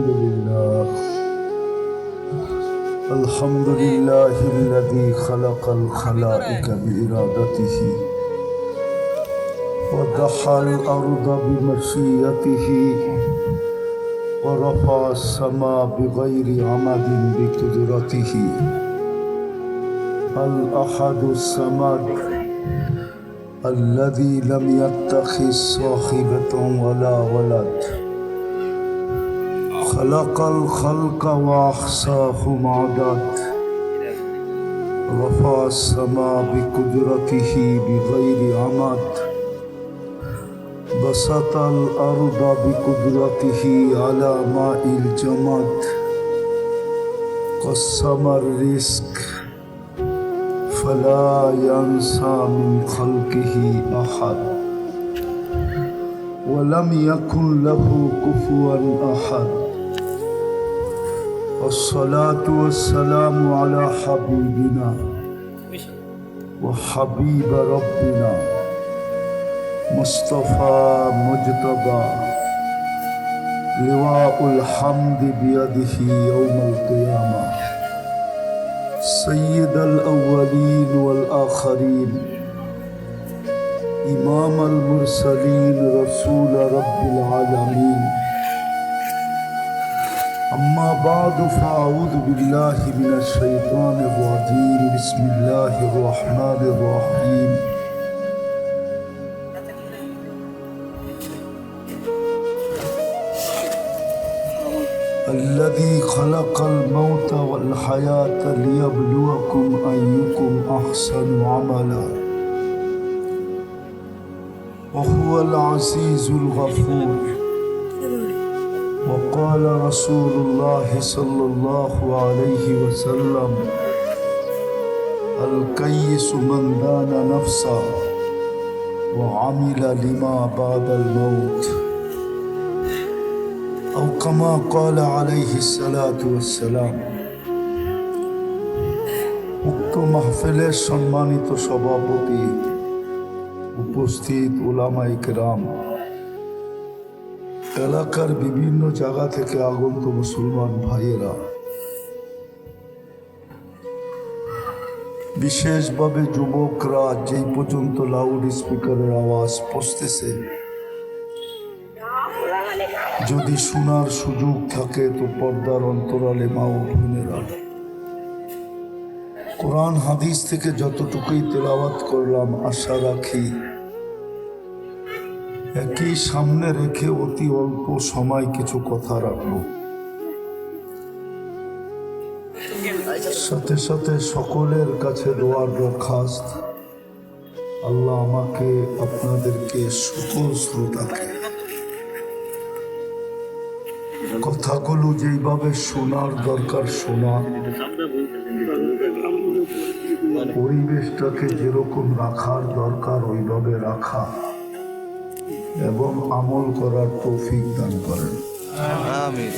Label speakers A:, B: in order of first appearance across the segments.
A: لله الحمد لله الذي خلق الخلائق بإرادته ودحى الأرض بمشيئته ورفع السماء بغير عمد بقدرته الأحد الصمد الذي لم يتخذ صاحبة ولا ولد خلق الخلق وأحصاهم عدد رفع السماء بقدرته بغير عمد بسط الأرض بقدرته على ماء الجمد قسم الرزق فلا ينسى من خلقه أحد ولم يكن له كفوا أحد والصلاة والسلام على حبيبنا وحبيب ربنا مصطفى مجتبى لواء الحمد بيده يوم القيامة سيد الأولين والآخرين إمام المرسلين رسول رب العالمين أما بعد فأعوذ بالله من الشيطان الرجيم بسم الله الرحمن الرحيم الذي خلق الموت والحياة ليبلوكم أيكم أحسن عملا وهو العزيز الغفور وقال رسول الله صلى الله عليه وسلم الكيس من دان نفسه وعمل لما بعد الموت أو كما قال عليه الصلاة والسلام উক্ত মাহফিলের সম্মানিত সভাপতি উপস্থিত উলামায়ে কেরাম এলাকার বিভিন্ন জায়গা থেকে আগত মুসলমান ভাইয়েরা বিশেষভাবে যুবকরা যেই পর্যন্ত লাউড স্পিকারের আওয়াজ পৌঁছতেছে যদি শোনার সুযোগ থাকে তো পর্দার অন্তরালে মা ও বোনেরা কোরআন হাদিস থেকে যতটুকুই তেলাওয়াত করলাম আশা রাখি একই সামনে রেখে অতি অল্প সময় কিছু কথা রাখব সাথে সাথে সকলের কাছে দোয়ার দরখাস্ত আল্লাহ আমাকে আপনাদেরকে সকল শ্রোতাকে কথাগুলো যেইভাবে শোনার দরকার শোনা পরিবেশটাকে যেরকম রাখার দরকার ওইভাবে রাখা এবং আমল করার তৌফিক দান করেন আমিন।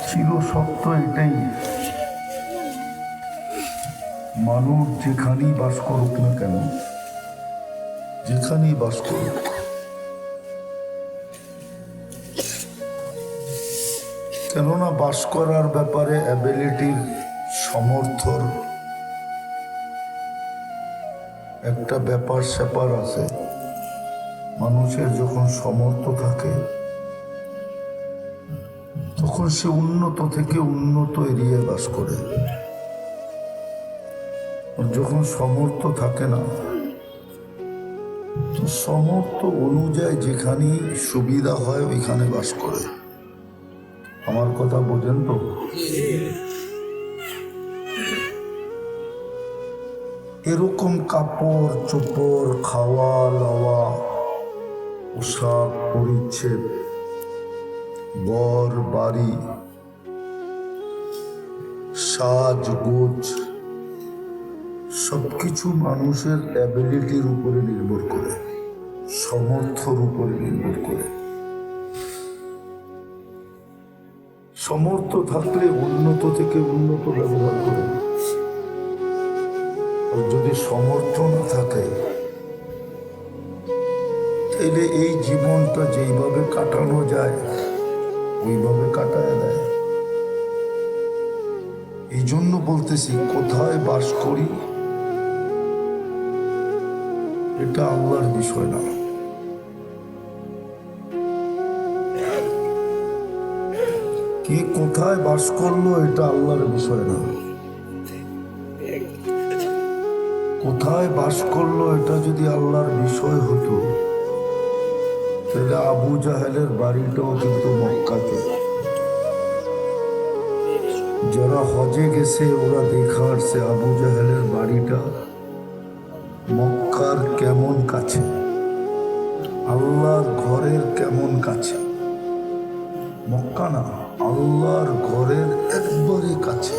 A: চির সত্য এটাই, মানুষ যেখানেই বাস করুক না কেন, যেখানেই বাস করুক, কেননা বাস করার ব্যাপারে অ্যাবিলিটির সমর্থর একটা ব্যাপার স্যাপার আছে। মানুষের যখন সমর্থ থাকে তখন সে উন্নত থেকে উন্নত এরিয়ায় বাস করে, যখন সমর্থ থাকে না তো সমর্থ অনুযায়ী যেখানে সুবিধা হয় ওইখানে বাস করে। আমার কথা বোঝেন তো? এরকম কাপড় চোপড়, খাওয়া দাওয়া, পোশাক পরিচ্ছদ, ঘর বাড়ি, সাজগোজ সবকিছু মানুষের অ্যাবিলিটির উপরে নির্ভর করে, সমর্থর উপরে নির্ভর করে। সমর্থ থাকলে উন্নত থেকে উন্নত ব্যবহার করে, আর যদি সমর্থ না থাকে তাইলে এই জীবনটা যেইভাবে কাটানো যায় ওইভাবে কাটায় দেয়। এই জন্য বলতেছি, কোথায় বাস করি এটা আল্লাহর বিষয় না। কে কোথায় বাস করলো এটা আল্লাহর বিষয় না। কোথায় বাস করলো এটা যদি আল্লাহর বিষয় হতো, তাহলে আবু জাহেলের বাড়িটাও কিন্তু মক্কাতে। যারা হজে গেছে ওরা দেখা আসছে আবু জাহেলের বাড়িটা মক্কার কেমন কাছে, আল্লাহর ঘরের কেমন কাছে। মক্কা না, আল্লাহর ঘরের একবারে কাছে,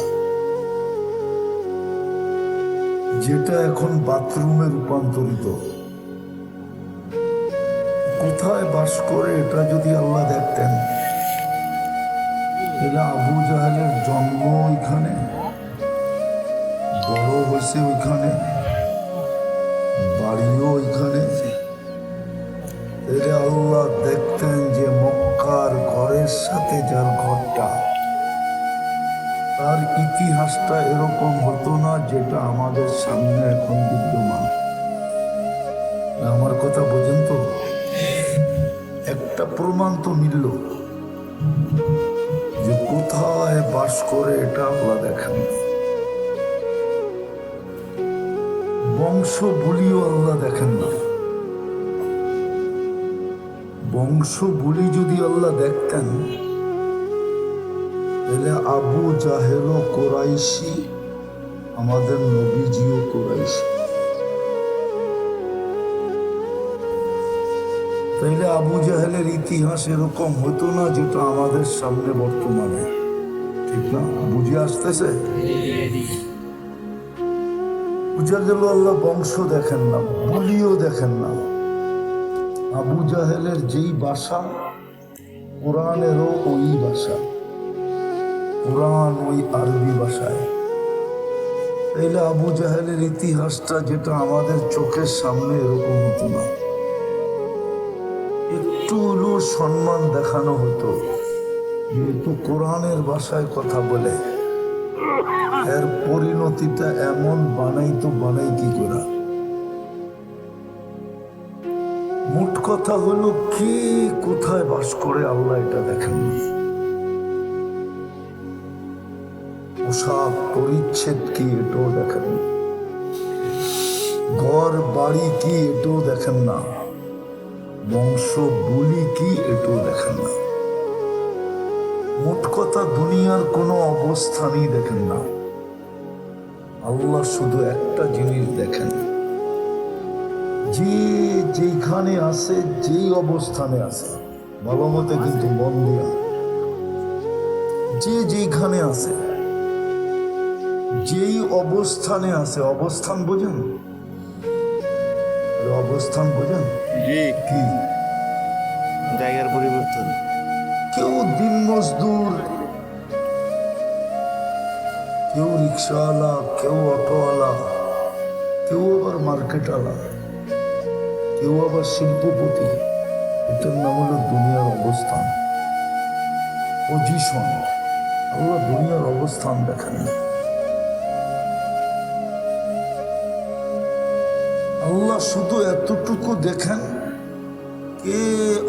A: যেটা এখন বাথরুমে রূপান্তরিত। কোথায় বাস করে এটা যদি আল্লাহ দেখতেন, তাহলে আবু জাহেলের জন্ম ওইখানে, বড় হয়েছে ওইখানে, বাড়িও ওইখানে। তাহলে আল্লাহ দেখতেন যে মক্কার ঘরের সাথে যার ঘরটা, তার ইতিহাসটা এরকম হতো না যেটা আমাদের সামনে এখন বিদ্যমান। আমার কথা বোঝেন তো? একটা প্রমাণ তো মিলল যে কোথায় বাস করে এটা আল্লাহ দেখেন। বংশ বলিও আল্লাহ দেখেন না। বংশ বলি যদি আল্লাহ দেখতেন, তাহলে আবু জাহেলও কোরাইশি, আমাদের নবীজিও কোরাইশি। তাইলে আবু জাহেলের ইতিহাস এরকম হতো না যেটা আমাদের সামনে বর্তমানে। ঠিক না? বুঝে আসতেছে? বুঝা গেল আল্লাহ বংশ দেখেন না, বলিও দেখেন না। আবু জাহেলের যেই ভাষা, কোরআনেরও ওই ভাষা, কোরআন ওই আরবি ভাষায়। তাইলে আবু জাহেলের ইতিহাসটা যেটা আমাদের চোখের সামনে এরকম হতো না। একটু হলেও সম্মান দেখানো হতো, যেহেতু কোরআনের ভাষায় কথা বলে। এর পরিণতিটা এমন বানাই কি করে? মোট কথা হলো, কে কোথায় বাস করে আল্লাহ এটা দেখেন। পোশাক পরিচ্ছেদ কি এটাও দেখেন, ঘর বাড়ি কি এটাও দেখেন না, বংশ বলি কি এটাও দেখেন না। মোট কথা দুনিয়ার কোনো অবস্থানই দেখেন না। আল্লাহ শুধু একটা জিনিস দেখেন, যে যেখানে আছে, যেই অবস্থানে আছে, ভালো মতে কিন্তু মন দিয়া, যে যেখানে আছে, যেই অবস্থানে আছে, অবস্থান বোঝেন? অবস্থান বোঝেন কি?
B: জায়গার পরিবর্তন।
A: কেউ দিন মজদুর, কেউ রিক্সাওয়ালা, কেউ অটোওয়ালা, কেউ আবার মার্কেটওয়ালা, কেউ আবার শিল্পপতি। এটার নাম হলো দুনিয়ার অবস্থান, পজিশন। আল্লাহ দুনিয়ার অবস্থান দেখেন না। আল্লাহ শুধু এতটুকু দেখেন, কে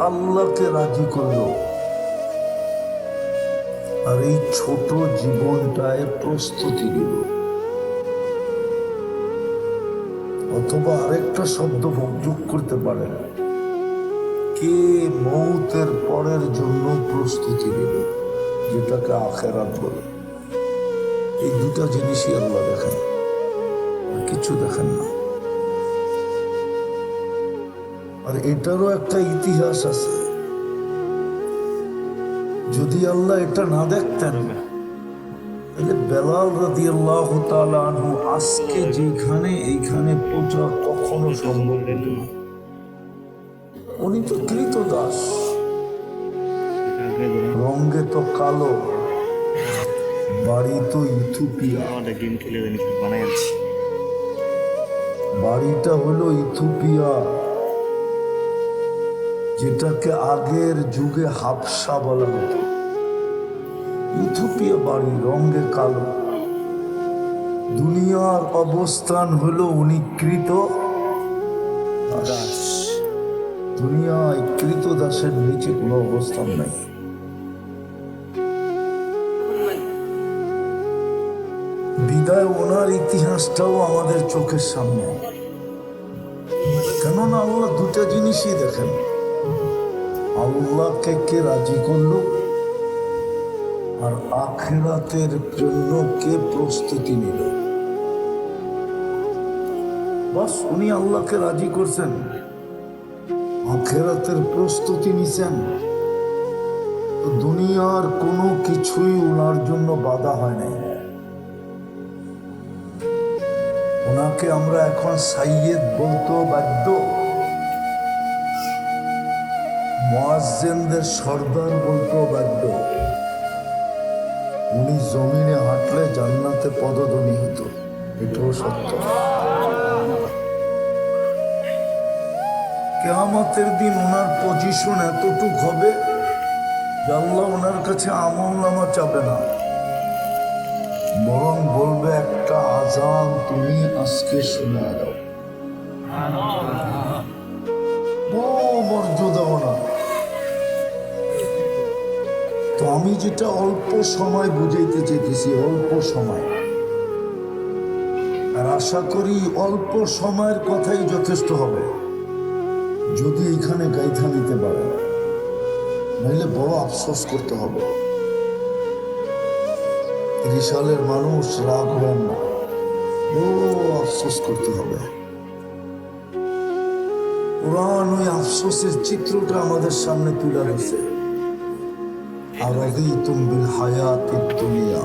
A: আল্লাহকে রাজি করলো আর এই ছোট জীবনটায় প্রস্তুতি দিল। অথবা আরেকটা শব্দ যোগ করতে পারেন, কে মৌতের পরের জন্য প্রস্তুতি দিল, যেটাকে আখেরাত বলে। এই দুটা জিনিসই আল্লাহ দেখেন, আর কিছু দেখেন না। আর এটারও একটা ইতিহাস আছে। যদি আল্লাহ এটা না দেখতেন, তাহলে বেলাল রাদিয়াল্লাহু তাআলা আনহু আজকে যেখানে এইখানে পৌঁছা কখনো সম্ভব হতো না। উনি তো কৃতদাস, রঙে তো কালো, বাড়ি তো ইথিওপিয়া। বাড়িটা হলো ইথিওপিয়া, যেটাকে আগের যুগে হাবসা বলা হতো, ইথিওপিয়া বাড়ি, রঙে কালো। দুনিয়ার অবস্থান হলো উনিকৃত দাস। দুনিয়ায় কৃত দাসের নিচে কোনো অবস্থান নাই। বিদায় ওনার ইতিহাসটাও আমাদের চোখের সামনে। কেননা আল্লাহ দুটা জিনিসই দেখেন, আল্লাহকে কে রাজি করলো আর আখিরাতের জন্য কে প্রস্তুতি নিল। বাস উনি আল্লাহকে রাজি করছেন, আখিরাতের প্রস্তুতি নিছেন, তো দুনিয়ার কোনো কিছুই ওনার জন্য বাধা হয় নাই। ওনাকে আমরা এখন সাইয়েদ বলতে বাধ্য, মুয়াজ্জিনদের সর্দার বলতে বাধ্য। উনি জমিনে হাঁটলে জান্নাতে পদধ্বনি হতো, এটাও সত্য। কিয়ামতের দিন ওনার পজিশন এতটুক হবে যে আল্লাহ ওনার কাছে আমল নামা চাবে না, বরং বলবে একটা আজান তুমি আজকে শুনে দাও। বড় মর্যাদা ওনার। তো আমি যেটা অল্প সময় বুঝাইতে চাইতেছি, অল্প সময়, আর আশা করি অল্প সময়ের কথাই যথেষ্ট হবে যদি এখানে গাইথা নিতে পারে, নাইলে বড় আফসোস করতে হবে। 30 সালের মানুষ রাগ হবেন না, বড় আফসোস করতে হবে। কোরআন ওই আফসোসের চিত্রটা আমাদের সামনে তুলে দিয়েছে। আরাদিতুম বিল হায়াতিদ দুনিয়া,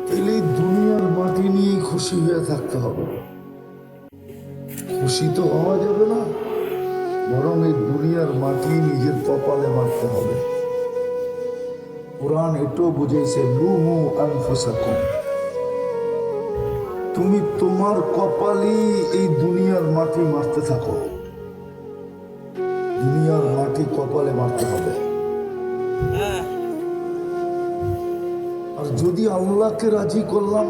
A: তাহলে দুনিয়ার মাটি নিয়ে খুশি হয়ে থাকতে হবে। খুশি তো হওয়া যাবে না, বরং এই দুনিয়ার মাটি নিজের কপালে মারতে হবে। কোরআন এটাও বুঝাইছে, লুমু আনফুসাকুম, তুমি তোমার কপালই এই দুনিয়ার মাটি মারতে থাকো। দুনিয়ার মাটি কপালে মারতে হবে। আর যদি আল্লাহকে রাজি করলাম,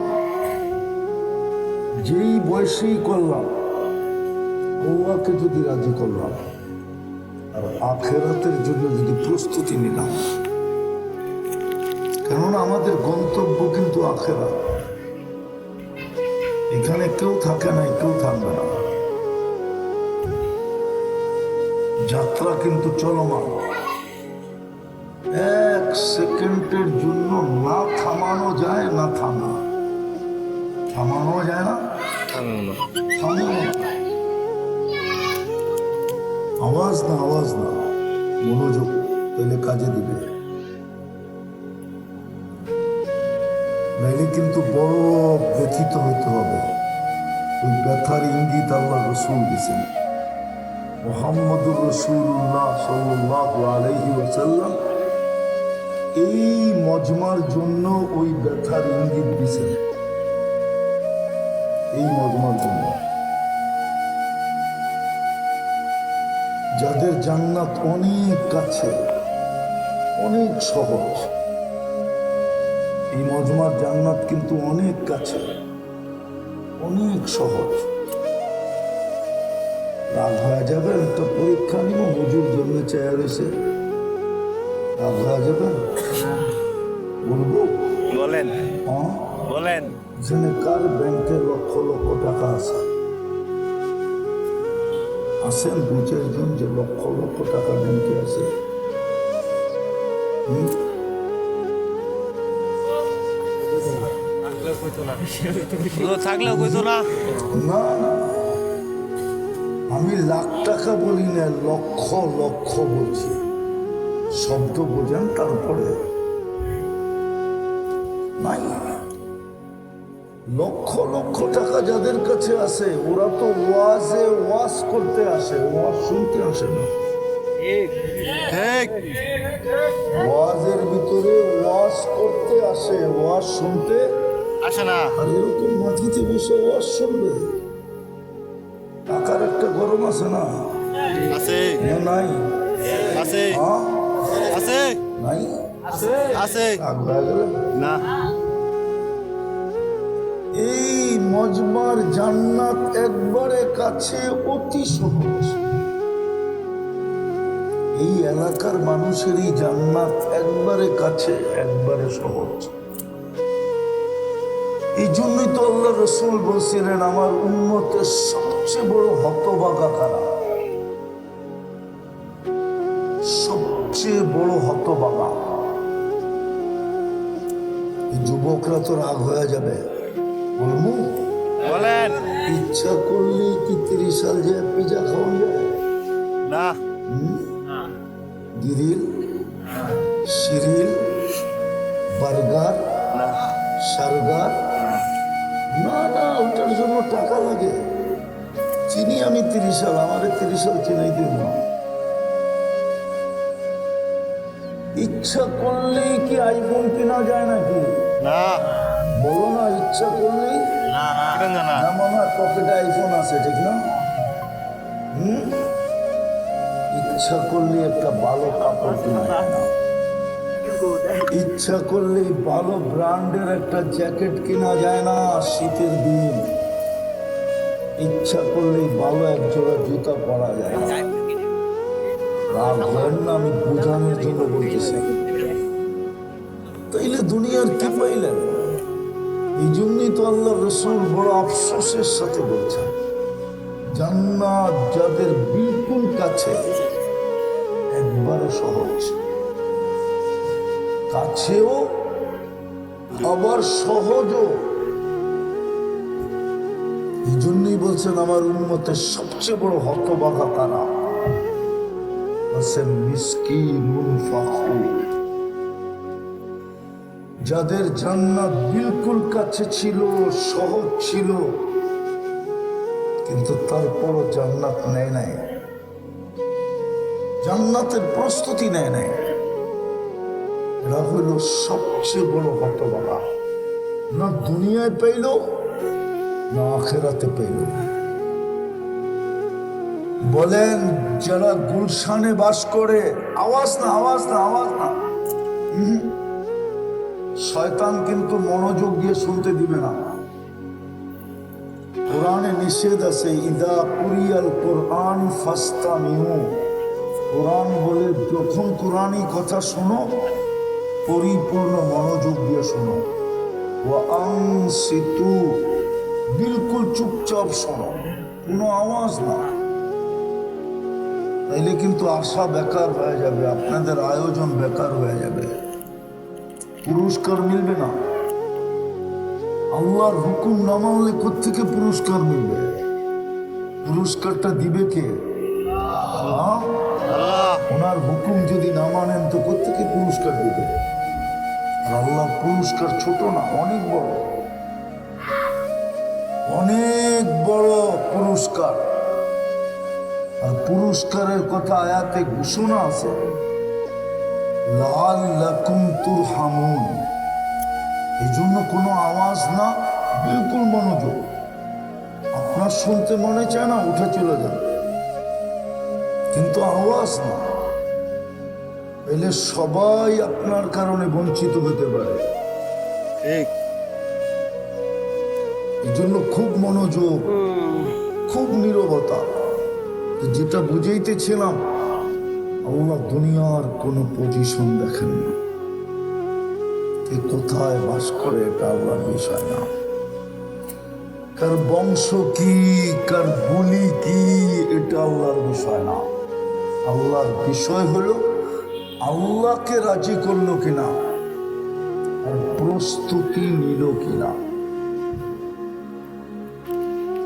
A: যেই বয়সেই করলাম, আল্লাহকে যদি রাজি করলাম, আর আখিরাতের জন্য যদি প্রস্তুতি নিলাম, কেননা আমাদের গন্তব্য কিন্তু আখিরাত। এখানে কেউ থাকে নাই, কেউ থাকবে না, যাত্রা কিন্তু চলমান। 1 সেকেন্ডের জন্য না থামানো যায়, না থামানো যায় না, থামানো না। আওয়াজ না, মনোযোগ, তাহলে কাজে দিবে, নাইলে কিন্তু বড় ব্যথিত হইতে হবে। ওই ব্যথার ইঙ্গিত আল্লাহ রসুল দিয়েছেন। মুহাম্মদুর রাসূলুল্লাহ সাল্লাল্লাহু আলাইহি ওয়াসাল্লাম এই মজমার জন্য ওই ব্যথার ইঙ্গিত দিয়েছেন, এই মজমার জন্য। যাদের জান্নাত অনেক কাছে, অনেক সহজ, এই মজমার জান্নাত কিন্তু অনেক কাছে, অনেক সহজ। রাগ হয়ে যাবেন, একটা পরীক্ষা নিব, হুজুর জন্য চেয়ার এসে রাগ হয়ে যাবেন, বলবো
B: বলেন,
A: হ্যাঁ
B: বলেন।
A: এখানে কার ব্যাংকে লক্ষ লক্ষ টাকা আছে? আসেন 2-4 জন যে লক্ষ লক্ষ টাকা ব্যাংকে আছে।
B: থাকলেও কইতো না।
A: না না, আমি লাখ টাকা বলি না, লক্ষ লক্ষ বলছি। শব্দ বোঝেন, তারপরে নাই। লক্ষ লক্ষ টাকা যাদের কাছে আছে, ওরা তো ওয়াজ করতে আসে, ওয়াজ শুনতে আসে না। ওয়াজের ভিতরে ওয়াজ করতে আসে, ওয়াজ শুনতে
B: আসে না।
A: আর এরকম মাটিতে বসে ওয়াজ শুনবে, টাকার একটা গরম আছে না।
B: আছে
A: না নাই?
B: আছে
A: হ্যাঁ?
B: আছে
A: নাই?
B: আছে
A: রাগ হয়ে গেল?
B: না
A: এই মজমার জান্নাত একবারে কাছে, অতি সহজ। এই এলাকার মানুষেরই জান্নাত একবারে কাছে, একবারে সহজ। এই জন্যই তো আল্লাহ রসুল বলছিলেন, আমার উম্মতের সবচেয়ে বড় হতভাগা কারা? সবচেয়ে বড় হতভাগা। এই যুবকরা তো রাগ হয়ে যাবে, বলবো
B: বলেন
A: ইচ্ছা করলে কি 30 সাল যে পিজা খাওয়া যায়?
B: না
A: গ্রিল, সিরিল, বার্গার,
B: না
A: সার্গার, না না, ওটার জন্য টাকা লাগে। চিনি আমি 30 সাল, আমারে 30 সাল চিনাই দিব না। ইচ্ছা করলেই কি আইফোন কেনা যায় নাকি?
B: না
A: বলো না, ইচ্ছা করলেই।
B: কিরম জানা
A: না মনে হয় পকেটে আইফোন আছে, ঠিক না? ইচ্ছা করলে একটা ভালো কাপড় কিনা যায় না। ইচ্ছা করলেই ভালো ব্র্যান্ডের একটা জ্যাকেট কেনা যায় না শীতের দিন। ইচ্ছা করলেই ভালো এক জোড়া জুতা পরা যায় না। রাগ হয় না, আমি বোঝানোর জন্য বলতেছি। তাইলে দুনিয়ার কি পাইলেন? এই জন্যই তো আল্লাহ রসুল বড় আফসোসের সাথে বলছেন, জান্নাত যাদের বিলকুল কাছে, একবারে সহজ, কাছেও আবার সহজও। এই জন্যই বলছেন, আমার উম্মতের সবচেয়ে বড় হতভাগা তারা। বলছেন মিসকিনুন ফাকুর, যাদের জান্নাত বিলকুল কাছে ছিল, সহজ ছিল, কিন্তু তারপরও জান্নাত নেয় নাই, জান্নাতের প্রস্তুতি নেয় নাই। এরা হইল সবচেয়ে বড় হতভাগা। না দুনিয়ায় পেইল, না আখেরাতে পেইল। বলেন যারা গুলশানে বাস করে, আওয়াজ না, আওয়াজ না, আওয়াজ না। শয়তান কিন্তু মনোযোগ দিয়ে শুনতে দিবে না। কোরআনে নিষেধ আছে, ইদা কুরিয়াল কোরআন ফাস্তামিউ। কোরআন বলে যখন কোরআনই কথা শোনো, পরিপূর্ণ মনোযোগ দিয়ে শোনো। ওয়া আনসিতু, বিলকুল চুপচাপ শোনো, কোনো আওয়াজ না। তাইলে কিন্তু আশা বেকার হয়ে যাবে, আপনাদের আয়োজন বেকার হয়ে যাবে, পুরস্কার মিলবে না। আল্লাহর হুকুম না মানলে কোত্থেকে পুরস্কার মিলবে? পুরস্কারটা দিবে কে? ওনার হুকুম যদি না মানেন তো কোত্থেকে পুরস্কার দিবে? আর আল্লাহর পুরস্কার ছোট না, অনেক বড়, অনেক বড় পুরস্কার। আর পুরস্কারের কথা আয়াতে ঘোষণা আছে, লাআল্লাকুম তুরহামুন। এই জন্য কোনো আওয়াজ না, বিলকুল মনোযোগ। আপনার শুনতে মনে চায় না, উঠে চলে যান, কিন্তু আওয়াজ না। এলে সবাই আপনার কারণে বঞ্চিত হতে পারে।
B: ঠিক
A: এই জন্য খুব মনোযোগ, খুব নীরবতা। যেটা বুঝাইতেছিলাম, আল্লাহ দুনিয়ার কোনো পজিশন দেখেন না, কে কোথায় বাস করে এটা আল্লাহর বিষয় না। কার বংশ কি, কার বলি কি, এটা আল্লাহর বিষয় না। আল্লাহর বিষয় হলো আল্লাহকে রাজি করলো কিনা, আর প্রস্তুতি নিল কিনা।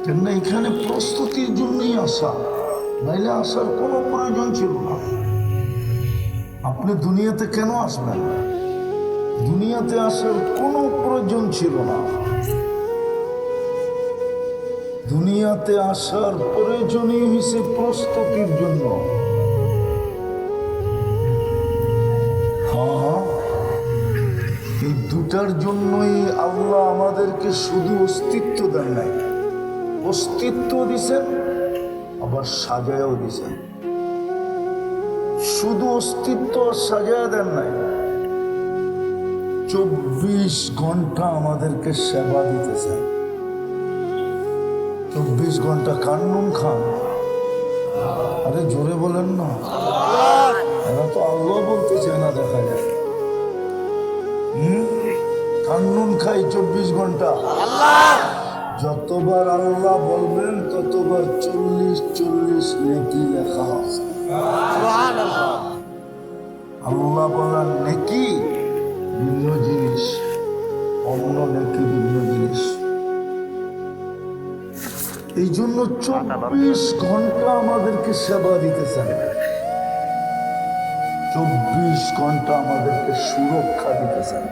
A: কেননা এখানে প্রস্তুতির জন্যই আসা, নাইলে আসার কোনো প্রয়োজন ছিল না। আপনি দুনিয়াতে কেন আসবেন? দুনিয়াতে আসার কোনো প্রয়োজন ছিল না। দুনিয়াতে আসার প্রয়োজনই হয়েছে প্রস্তুতির জন্য। হ্যাঁ, এই দুটার জন্যই আল্লাহ আমাদেরকে শুধু অস্তিত্ব দেন নাই, অস্তিত্ব দিছেন, আবার সাজায়ও দিয়েছেন। শুধু অস্তিত্ব আর সাজায় দেন নাই, 24 ঘন্টা আমাদেরকে সেবা দিতেছেন। 24 ঘন্টা কান্নুন খান। আরে জোরে বলেন না, এরা তো আল্লাহ বলতেছে না, দেখা যায়। কান্নুন খাই 24 ঘন্টা। যতবার আল্লাহ বলবেন ততবার 40 নেকি লেখা আছে। আল্লাহ বলার নেকি ভিন্ন জিনিস, অন্য নেকি ভিন্ন জিনিস। এই জন্য 24 ঘন্টা আমাদেরকে সেবা দিতেছেন, 24 ঘন্টা আমাদেরকে সুরক্ষা দিতেছেন।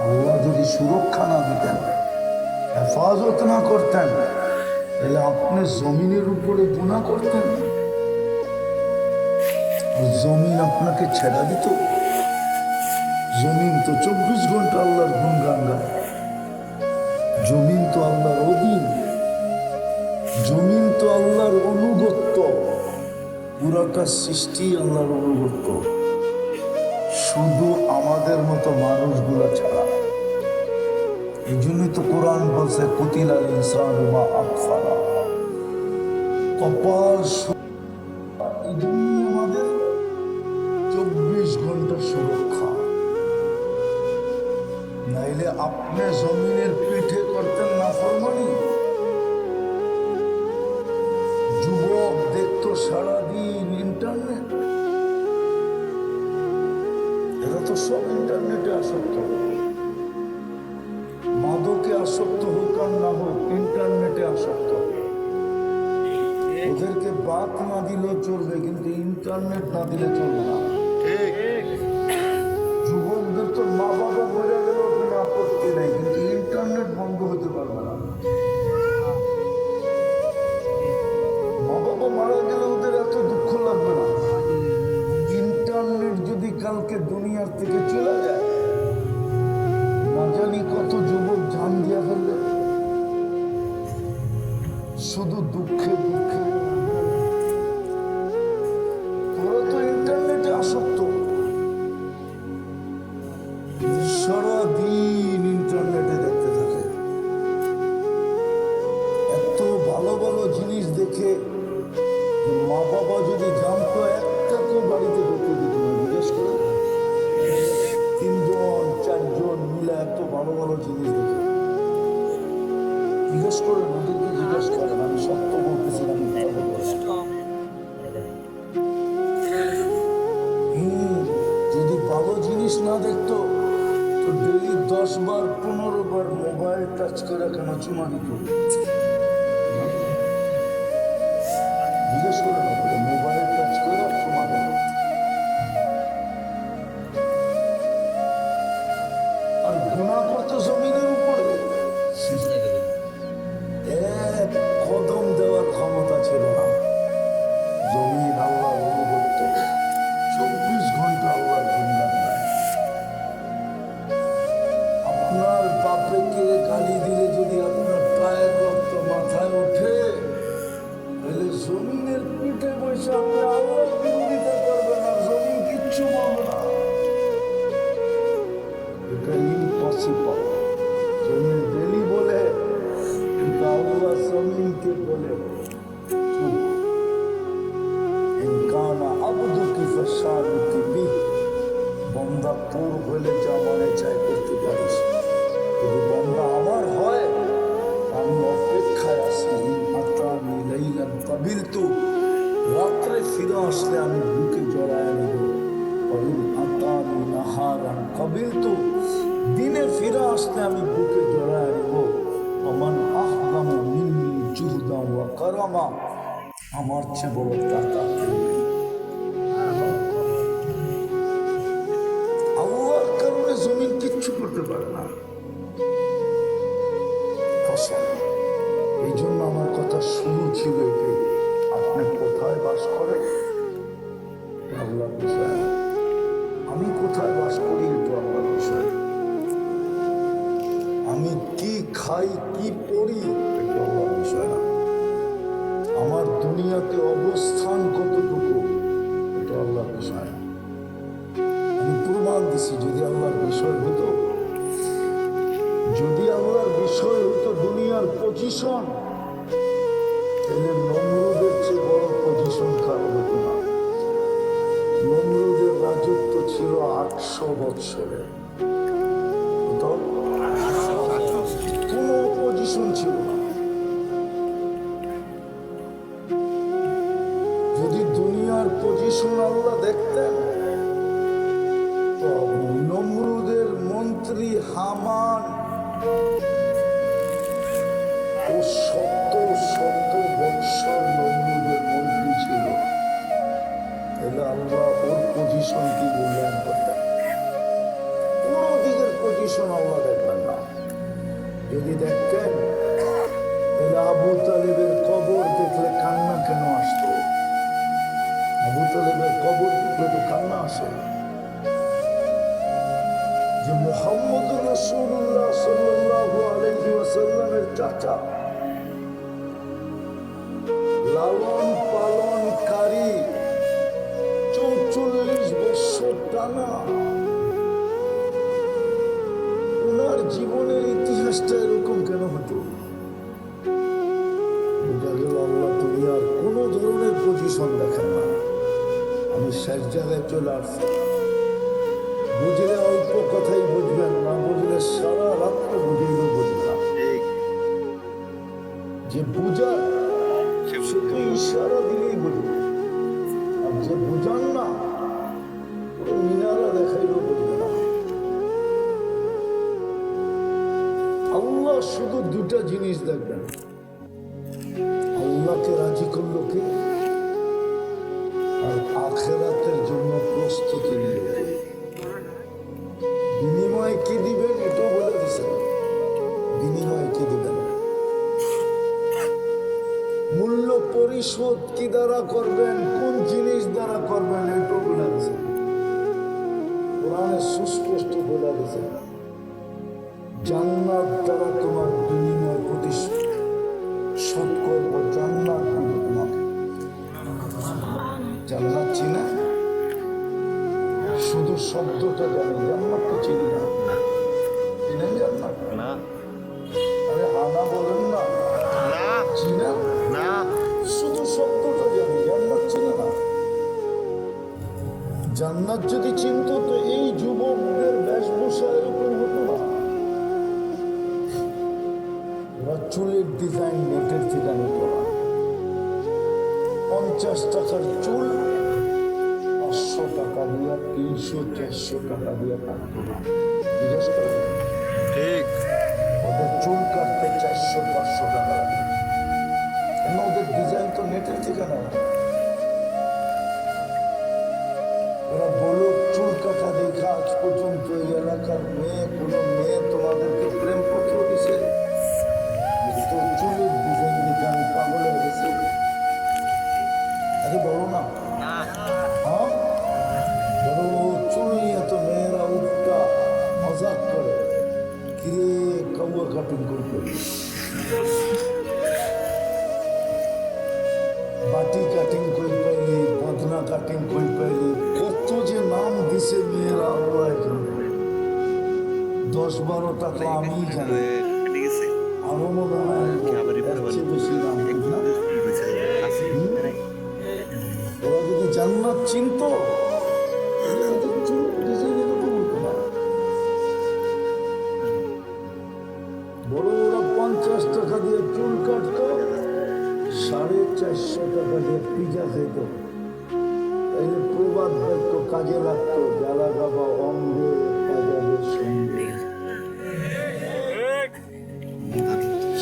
A: আল্লাহ যদি সুরক্ষা না দিতেন, হেফাজত না করতেন, তাহলে আপনি জমিনের উপরে গুনাহ করতেন, জমিন আপনাকে ছেড়া দিত। জমিন তো 24 ঘন্টা আল্লাহর গুণগান গায়। জমিন তো আল্লাহর অধীন, জমিন তো আল্লাহর অনুগত্য, পুরাটা সৃষ্টি আল্লাহর অনুগত্য, শুধু আমাদের মতো মানুষগুলা ছাড়া। এই জন্যই তো কোরআন বলছে কুতিলাল ইনসানু মা আকফারা। কপাল এই জন্যই আমাদের 24 ঘন্টা সুরক্ষা। নাইলে আপনি জমিনের পিঠে করতেন না ফরমানি। যুবক দেখতো সারাদিন ইন্টারনেট, এরা তো সব ইন্টারনেটে আসক্ত। মাদকে আসক্ত হোক আর না হোক, ইন্টারনেটে আসক্ত। ওদেরকে বাত না দিলেও চলবে, কিন্তু ইন্টারনেট না দিলে চলবে না। যুবকদের তো মা বাবা মরে গেলেও কোনো আপত্তি নেই, কিন্তু ইন্টারনেট বন্ধ হতে পারবে না। মা বাবা মারা গেলে ওদের এত দুঃখ লাগবে না। ইন্টারনেট যদি কালকে দুনিয়ার থেকে চলে যায়, না জানি কত যুবক জান দিয়া ফেলবে শুধু দুঃখে দুঃখে। তোরা তো ইন্টারনেটে আসক্ত, সারাদিন ইন্টারনেটে দেখতে থাকে। এত ভালো ভালো জিনিস দেখে মা বাবা যদি জানতো, একটা তো বাড়িতে ঢুকতে দিত না। জিজ্ঞেস করে 3জন 4জন মিলে এত ভালো ভালো জিনিস দেখে, জিজ্ঞেস করেন ওদেরকে, জিজ্ঞেস করেন। আমি সত্য বলতেছিলাম, যদি ভালো জিনিস না দেখতো তো ডেইলি 10 বার 15 বার মোবাইল টাচ করে কেন চুমা দিত? জিজ্ঞেস করে না, মোবাইল টাচ করে চুমা দিত। আর গুনাহ করতো জমিনের উপরে, এক কদম দেওয়ার ক্ষমতা ছিল না। জমিন আল্লাহ অনুগত্য, 24 ঘন্টা আল্লাহর গুণগান গায়। আপনার বাপকে গালি দিলে যদি আপনার পায়ের রক্ত মাথায় ওঠে, তাহলে জমিনের পিঠে বসে আপনি আল্লাহর বিরোধিতা করবেন, আর জমিন কিচ্ছু বলবে না। এটা ইম্পসিবল। জমিন ডেলি বলে, কিন্তু আল্লাহ জমিনকে বলে বন্দা তোর হলে যা মানে চাই করতে পারিস, যদি বন্দা আমার হয় আমি অপেক্ষায় আছি। রাত্রে ফিরে আসলে আমি বুকে জড়ায় নেব। দিনে ফিরে আসলে আমি বুকে জড়ায় নেব। আমার চেয়ে বড় টাকা আল্লাহর কারণে জমিন কিচ্ছু করতে পারে না। এই জন্য আমার কথা শুরু ছিল এটাই, আপনি কোথায় বাস করেন আল্লাহর বিষয়, আমি কোথায় বাস করি এটা আল্লাহর বিষয়, আমি কি খাই কি পড়ি এটা আল্লাহর বিষয় না। আমার দুনিয়া দুনিয়াতে অবস্থান কতটুকু এটা আল্লাহর বিষয় না। আমি প্রমাণ দিছি যদি আল্লাহর বিষয় হতো, যদি আল্লাহর বিষয় হতো দুনিয়ার পজিশন, তাহলে নমরুদের চেয়ে বড় পজিশন কারো হতো না। নমরুদের রাজত্ব ছিল 800 বৎসরের, কোনো পজিশন ছিল না। যদি দুনিয়ার পজিশন আল্লাহ দেখতেন, তো নমরুদের মন্ত্রী হামান ও শত শত বৎসর নমরুদের মন্ত্রী ছিল, তাহলে আল্লাহ ওর পজিশন কি মূল্যায়ন করতেন? কোন দিকের পজিশন আল্লাহ দেখবেন না। যদি দেখতেন, তাহলে আবু তালেবের কবর দেখলে কান্না কেন আসতো? আবু তালেবের কবর দেখলে তো কান্না আসে যে মুহাম্মদ রাসূলুল্লাহ সাল্লাল্লাহু আলাইহি ওয়াসাল্লামের চাচা, লালন পালনকারী 44 বছর টানা, ওনার জীবনের ইতিহাসটা এরকম কেন হতো? বোঝা গেল আল্লাহ দুনিয়ার কোন ধরনের পজিশন দেখেন না। আমি শেষ জায়গায় চলে আসছি। বুঝলে অল্প কথাই বুঝবেন, না বুঝলে সারা রাত্র বুঝেইলেও বুঝবেন না। যে বুঝার সে তো ইশারা দিলেই বুঝবে, আর যে বুঝান না ওর মিনারা দেখাইলেও বুঝবে না। আল্লাহ শুধু দুটা জিনিস দেখবেন, আল্লাহকে রাজি করলো কে, আর আখেরাতের জন্য প্রস্তুতি নিল কে। বিনিময় কি দিবেন এটাও বলে দিয়েছেন, বিনিময় কি দিবেন, মূল্য পরিশোধ কি দ্বারা করবেন, কোন জিনিস দ্বারা করবেন এটাও বলে দিয়েছেন। কোরআনে সুস্পষ্ট বলে দিয়েছেন, জান্নাত দ্বারা তোমার বিনিময় প্রতিশোধ করবো, জান্নাত দিব তোমাকে। জান্নাত চিনা, শুধু শব্দটা জানি, জান্নাত তো চিনি না। চিনেন জান্নাত?
B: না
A: আরে আনা বলেন না,
B: না
A: চিনা
B: না,
A: শুধু শব্দটা জানি, জান্নাত চিনে না। জান্নাত যদি চিনত তো এই যুবকদের বেশভূষা এরকম হতো না। ওরা চুলের ডিজাইন নেটের ঠিকানা করা, 50 টাকার চুল 500 টাকা দিয়া 300-400 টাকা দিয়া কাটতো না। জিজ্ঞেস করেন,
B: ঠিক
A: ওদের চুল কাটতে 400-500 টাকা লাগে, কেন? ওদের ডিজাইন তো নেটের ঠিকানা। ওরা বলুক চুল কাটা দেখা আজ পর্যন্ত এই এলাকার মেয়ে, কোনো মেয়ে তোমাদেরকে প্রেমপত্র দিছে? তো চুলের ডিজাইন দেখে আমি পাগল হয়ে গেছি। আরে বলো না, হ্যাঁ বলো, চুল নিয়ে তো মেয়েরা উঠটা মজাক করে, কিরে কাউয়া কাটিং করবে, বাটি কাটিং কই পাইলি, বদনা কাটিং কই পাইলি, কত যে নাম দিছে মেয়েরা আল্লাহ জানে। 10-12 টাকা আমি জানি, আরো মনে হয় এর চেয়ে বেশি নাম ঠিক না? ওরা যদি জান্নাত চিনতো তাহলে ওদের চুল ডিজাইন এরকম হতো না। বড় ওরা 50 টাকা দিয়ে চুল কাটতো, 450 টাকা দিয়ে পিজা খেত। এই প্রবাদ বাক্য কাজে লাগতো, জ্বালা গাবা অঙ্গে কাজাদের সঙ্গে।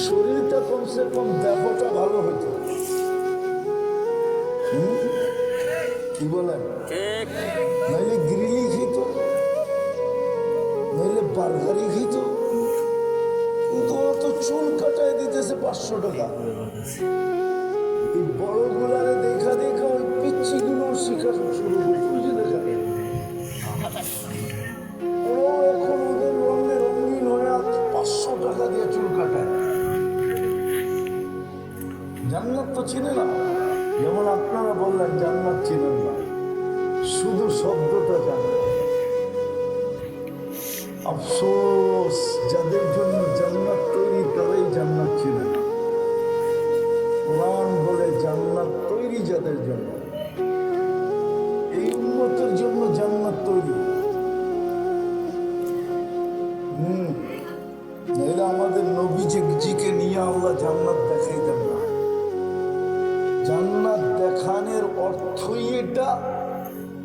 A: শরীরটা কমসে কম দেহটা ভালো হতো। কি বলেন? নাইলে গ্রিলি খেত, নাইলে বার্গারি খেত, কিন্তু ওরা তো চুল কাটায় দিতেছে 500 টাকা। এই বড় গুলারে দেখা দেখা ওই পিচ্ছি গুলো শিখা শুরু করছে। দেখা ও এখন ওদের রঙে রঙিন হয়ে 500 টাকা দিয়ে চুল কাটায়। জান্নাত তো চিনে না, যেমন আপনারা বললেন জান্নাত চিনেন না, শুধু শব্দটা জানেন। আফসোস, যাদের জন্য জান্নাত তৈরি তারাই জান্নাত চিনে না। কোরআন বলে জান্নাত তৈরি যাদের জন্য, এই উম্মতের জন্য জান্নাত তৈরি। নাহলে আমাদের নবীজিকে নিয়ে আল্লাহ জান্নাত দেখাই দেন না। জান্নাত দেখানোর অর্থই এটা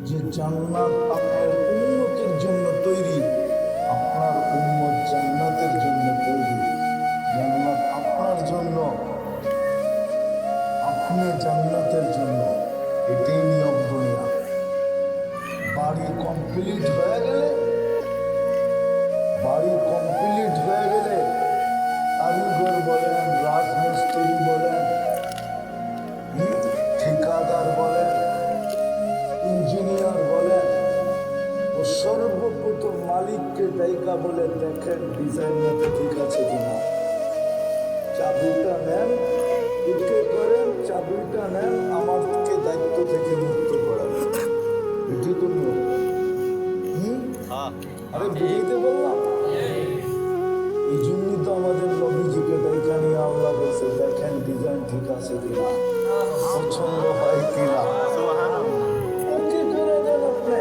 A: যে জান্নাত আপনার উম্মতের জন্য তৈরি, আপনার উম্মত জান্নাতের জন্য তৈরি। জান্নাত আপনার জন্য, আপনি জান্নাতের জন্য, এটাই নিয়ম দুনিয়া। বাড়ি কমপ্লিট হয়ে গেলে, কারিগর বলেন, রাজমিস্ত্রি বলেন, ঠিকাদার বলেন, ইঞ্জিনিয়ার বলেন, ও সর্বপ্রথম মালিককে দায়িকা বলে দেখেন ডিজাইনটা ঠিক আছে কিনা। চাবিটা নেন, ওকে করেন, চাবিটা নেন, আমাকে দায়িত্ব থেকে মুক্ত করেন। এটি তো নিয়ম। আরে বুঝতে বললাম, এই জন্যই তো আমাদের নবীজিকে দেখা নিয়ে আল্লাহ বলছে দেখেন ডিজাইন ঠিক আছে কিনা, পছন্দ হয় কিনা। ওকে করে দেন আপনি,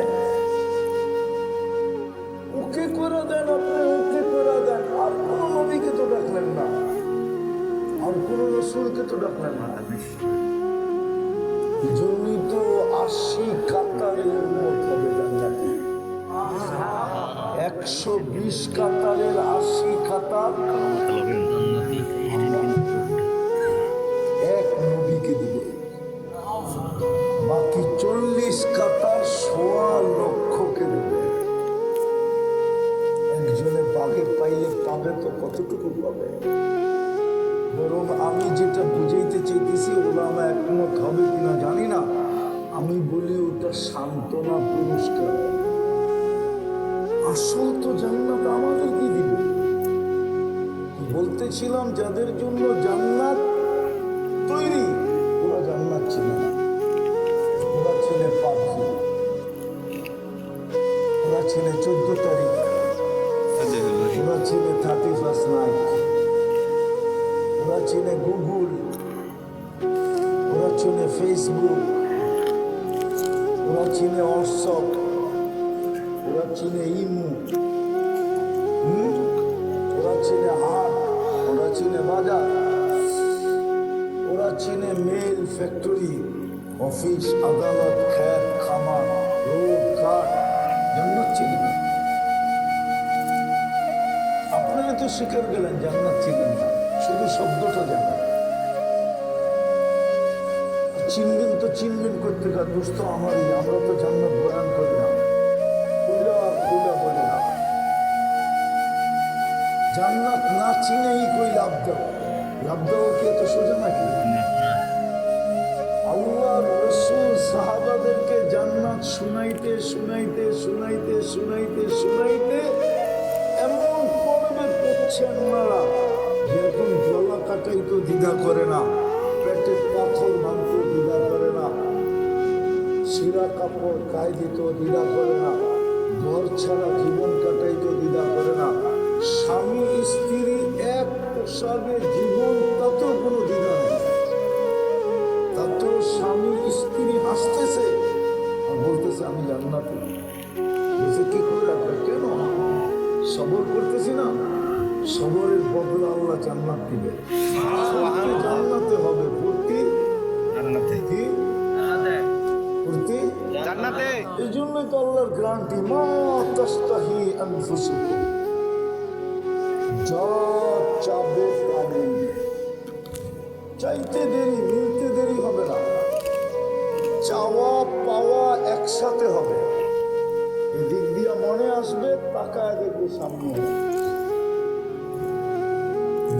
A: ওকে করে দেন আপনি, ওকে করে দেন। আর কোন নবীকে তো ডাকলেন না, আর কোন রসুলকে তো ডাকলেন না। এই জন্যই তো 80 কাতারের উম্মত হবে জান্নাতে। 120 কাতারের 80 কাতার এক নবীকে দিবে, বাকি 40 কাতার 1.25 লক্ষকে দেবে। একজনে বাগে পাইলে পাবে তো কতটুকু পাবে? বরং আমি যেটা বুঝাইতে চাইতেছি ওলামা একমত হবে কিনা জানি না, আমি বলি ওটা সান্ত্বনা পুরস্কার। আসল তো জান্নাত আমাদের কি দিবে? বলতেছিলাম যাদের জন্য জান্নাত তৈরি ওরা জান্নাত ছিল না, ওরা ছেলে পাখি, ওরা ছেলে 14 তারিখ, ওরা ছেলে 31 নাইট, ওরা ছেলে গুগল, ওরা ছেলে ফেসবুক, ওরা ছেলে হোয়াটসঅ্যাপ, ওরা চিনে ইমু, ওরা চিনে হাট, ওরা চিনে বাজার, ওরা চিনে মেল ফ্যাক্টরি, অফিস, আদালত, খেত, খামার, রোড, ঘাট। জান্নাত চিনে না। আপনারা তো শিকার গেলেন জান্নাত চিনেন না, শুধু শব্দটা জানেন। চিনবেন তো চিনবেন করতে গা দোস্ত আমারই, আমরা তো জান্নাত বয়ান করি না, বলি না। জান্নাত না চিনেই কই লাভ দেওয়া, লাভ দেওয়া কি এত সোজা নাকি? আল্লাহ রসুল সাহাবাদেরকে জান্নাত শুনাইতে শুনাইতে শুনাইতে শুনাইতে শুনাইতে এমন পর্বে পড়ছেন ওনারা যে এখন গলা কাটাইতে দ্বিধা করে না, পেটের পাথর ভাঙতে দ্বিধা করে না, শিরা কাপড় গায়ে দিত দ্বিধা করে না, ঘর ছাড়া জীবন কাটাইতে দ্বিধা করে না, স্বামী স্ত্রী এক পোশাকে জীবন তাতেও কোনো দ্বিধা নেই। তাতেও স্বামী স্ত্রী হাসতেছে আর বলতেছে আমি জান্নাতে। বলছে কি করে রাখবে? কেন সবর করতেছি না, সবরের বদলা আল্লাহ জান্নাত দিবে। জান্নাতে হবে ভর্তি, জান্নাতে কি ভর্তি জান্নাতে। এই জন্যই তো আল্লাহর গ্যারান্টি, মা তাস্তাহি আনফুসুকুম, যা চাবে তা মিলবে। চাইতে দেরি, মিলতে দেরি হবে না, চাওয়া পাওয়া একসাথে হবে। এদিক দিয়ে মনে আসবে, তাকায় দেখবে সামনে।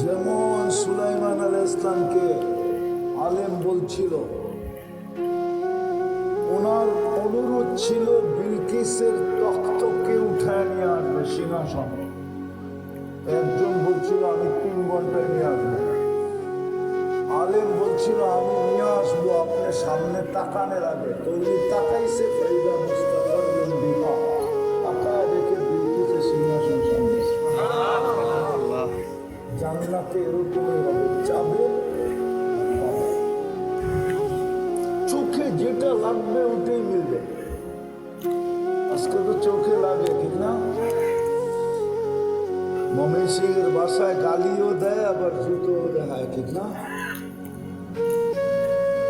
A: যেমন সুলাইমান আলাইহিস সালামকে আলেম বলছিল, ওনার অনুরোধ ছিল বিলকিসের তখ্তকে উঠায় নিয়ে আসবে সিংহাসন। একজন বলছিল আমি 3 ঘন্টায় নিয়ে আসবো, আলেম বলছিল আমি নিয়ে আসবো আপনি সামনে তাকানের আগে তৈরি তাকাইছে ফাইদা মুস্তাফার বিমা তাকায় দেখে বিলকিসের সিংহাসন সামনে।
B: আল্লাহ
A: জান্নাতে এরকমই হবে, যাবে পাবে। চোখে যেটা লাগবে ওটাই মিলবে। আজকে তো চোখে লাগে, ঠিক না? ময়মনসিংহের বাসায় গালিও দেয় আবার জুতোও দেখায়, ঠিক না?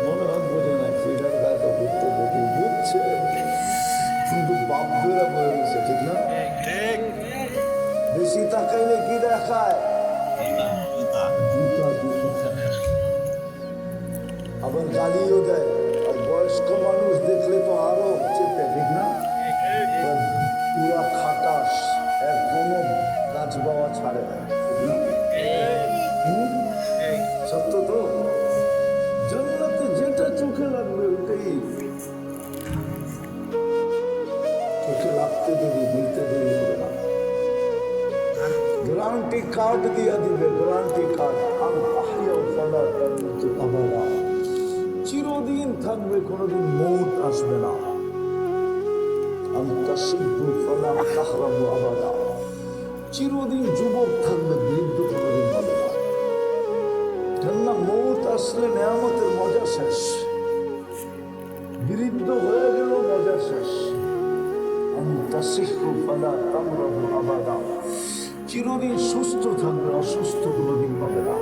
A: মনে হয় বোঝে না, ফিডার গায়ে তো ঘুরতে দেখি বুঝছে, কিন্তু বাপেরা বয়ে গেছে, ঠিক না?
B: ঠিক
A: বেশি তাকাইলে কি দেখায়? জুতা জুতা। আবার গালিও দেয়, আর বয়স্ক মানুষ দেখলে তো আরো চেপে, ঠিক না? পুরা খাটাস, এর কোনো কাজ বাওয়া ছাড়ে না, ঠিক না? সত্য তো? জান্নাতে যেটা চোখে লাগবে ওটাই চোখে লাগতে দেবে, দিতে দেরি হবে না। গ্যারান্টি কার্ড দিয়া দিবে, গ্যারান্টি কার্ড। চিরদিন থাকবে, কোনোদিন মৌত আসবে না। চিরদিন যুবক থাকবে, বৃদ্ধ কোনোদিন হবে না। কেননা মৌত আসলে নেয়ামতের মজা শেষ, বৃদ্ধ হয়ে গেল মজা শেষ। চিরদিন সুস্থ থাকবে, অসুস্থ কোনোদিন হবে না।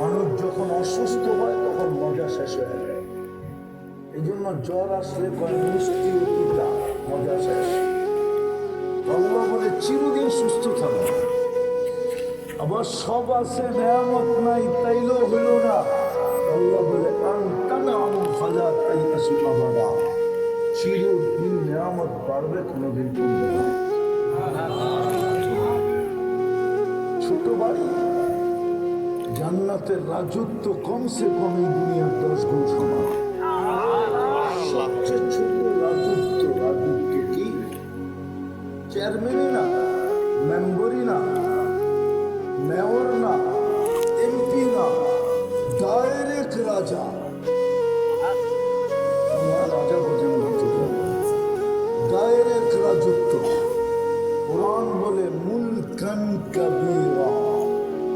A: মানুষ যখন অসুস্থ হয় তখন মজা শেষ হয়ে যায়। এই জন্য জ্বর আসলে কয় মিষ্টি পিতা, মজা শেষ। আল্লাহ বলে চিরদিন সুস্থ থাকবে। আবার সব আছে, নেয়ামত নাই, তাইলেও হইল না। আল্লাহ বলে চিরদিন নেয়ামত বাড়বে, কোনোদিন কমবে না। ছোট বাড়ি, জান্নাতের রাজত্ব কমসে কম এই দুনিয়ার 10 গুণ সমান। সবচেয়ে ছোট রাজত্ব, রাজত্ব কি? চেয়ারম্যানই না, মেম্বরই না, মেয়র না, এমপি না, ডাইরেক্ট রাজা। রাজা বোঝেন ডাইরেক্ট রাজত্ব। কোরআন বলে মুলকান কাবীরা,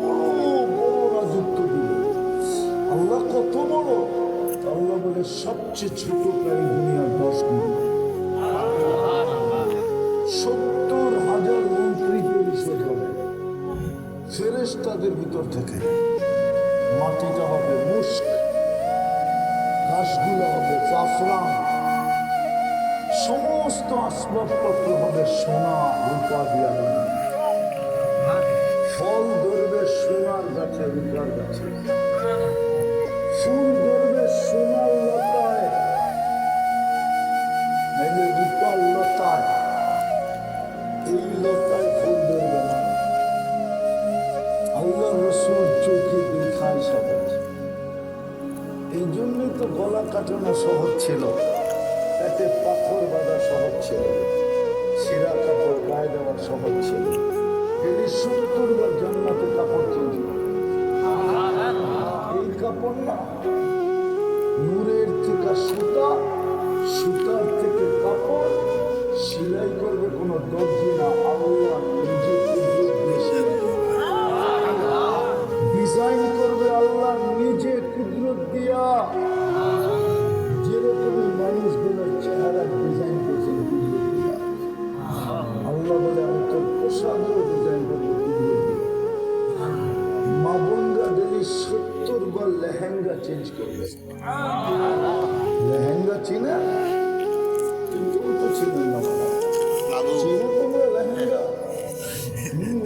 A: বড় বড় রাজত্ব দিবে। আল্লাহ কত বড়? আল্লাহ বলে সবচেয়ে ছোট প্রায় দুনিয়ার 10 গুণ। 70,000 মন্ত্রী পরিষদ হবে ফেরেশতাদের ভিতর থেকে। মাটিটা হবে মুস্ক, ঘাসগুলো হবে জাফরান, সমস্ত আসবাবপত্র হবে সোনা রূপা দিয়া বানানো। ফল ধরবে সোনার গাছে, রূপার গাছে। ফুল ধরবে সোনার লতায়, নাইলে রূপার লতায়। এই লতায় ফুল ধরবে না। আল্লাহ রসুল চোখে দেখায় সহজ। এই জন্যই তো গলা কাটানো সহজ ছিল, পেটে পাথর বাঁধা সহজ ছিল, ছিঁড়া কাপড় গায়ে দেওয়া সহজ ছিল। এটি 70 বার জান্নাতে কাপড় চেঞ্জ করে। এই কাপড় না, নূরের থেকে সুতা, সুতার থেকে কাপড়, সেলাই করবে কোনো দর্জি না, আল্লাহ নিজে ডিজাইন করবে আল্লাহ নিজে কুদরত দিয়া। যেরকমই মানুষগুলোর চেহারা ডিজাইন করছেন কুদরত দিয়া। আল্লাহ বলে আমি তোর পোশাকও ডিজাইন করবো কুদরত দিয়া। মা বোনরা ডেলি 70 বার লেহেঙ্গা চেঞ্জ করবে। লেহেঙ্গা চিনা? কিন্তু তো চিনেন না, চিনে তোমরা লেহেঙ্গা?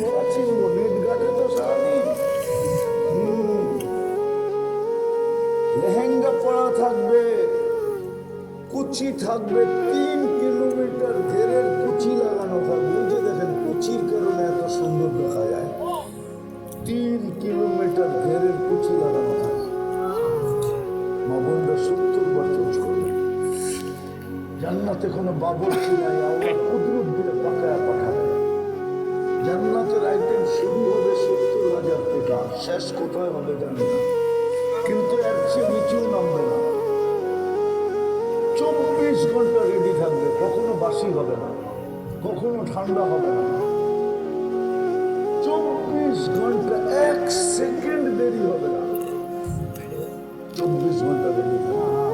A: ওরা চিনবো, নেট ঘাটে তো সারাদিন। লেহেঙ্গা পরা থাকবে, কুচি থাকবে, 3 কিলোমিটার ঘেরের কুচি লাগানো থাকবে। যে দেখেন কুচির কারণে এত সুন্দর দেখা যায়। 3 কিলোমিটার ঘেরের কুচি লাগানো থাকবে। মা বোনরা 70 বার চেঞ্জ করবে। জান্নাতে কোনো বাবরচি নাই, আল্লাহ কুদরত দিয়ে পাকায়া পাঠাবে। জান্নাতের আইটেম শুরু হবে 70,000 টাকা, শেষ কোথায় হবে জানি না, কিন্তু এর চেয়ে নিচেও নামবে না। বাসি হবে না, কখনো ঠান্ডা হবে না। 24 ঘন্টা 1 সেকেন্ড দেরি হবে না, 24 ঘন্টা দেরি হবে না।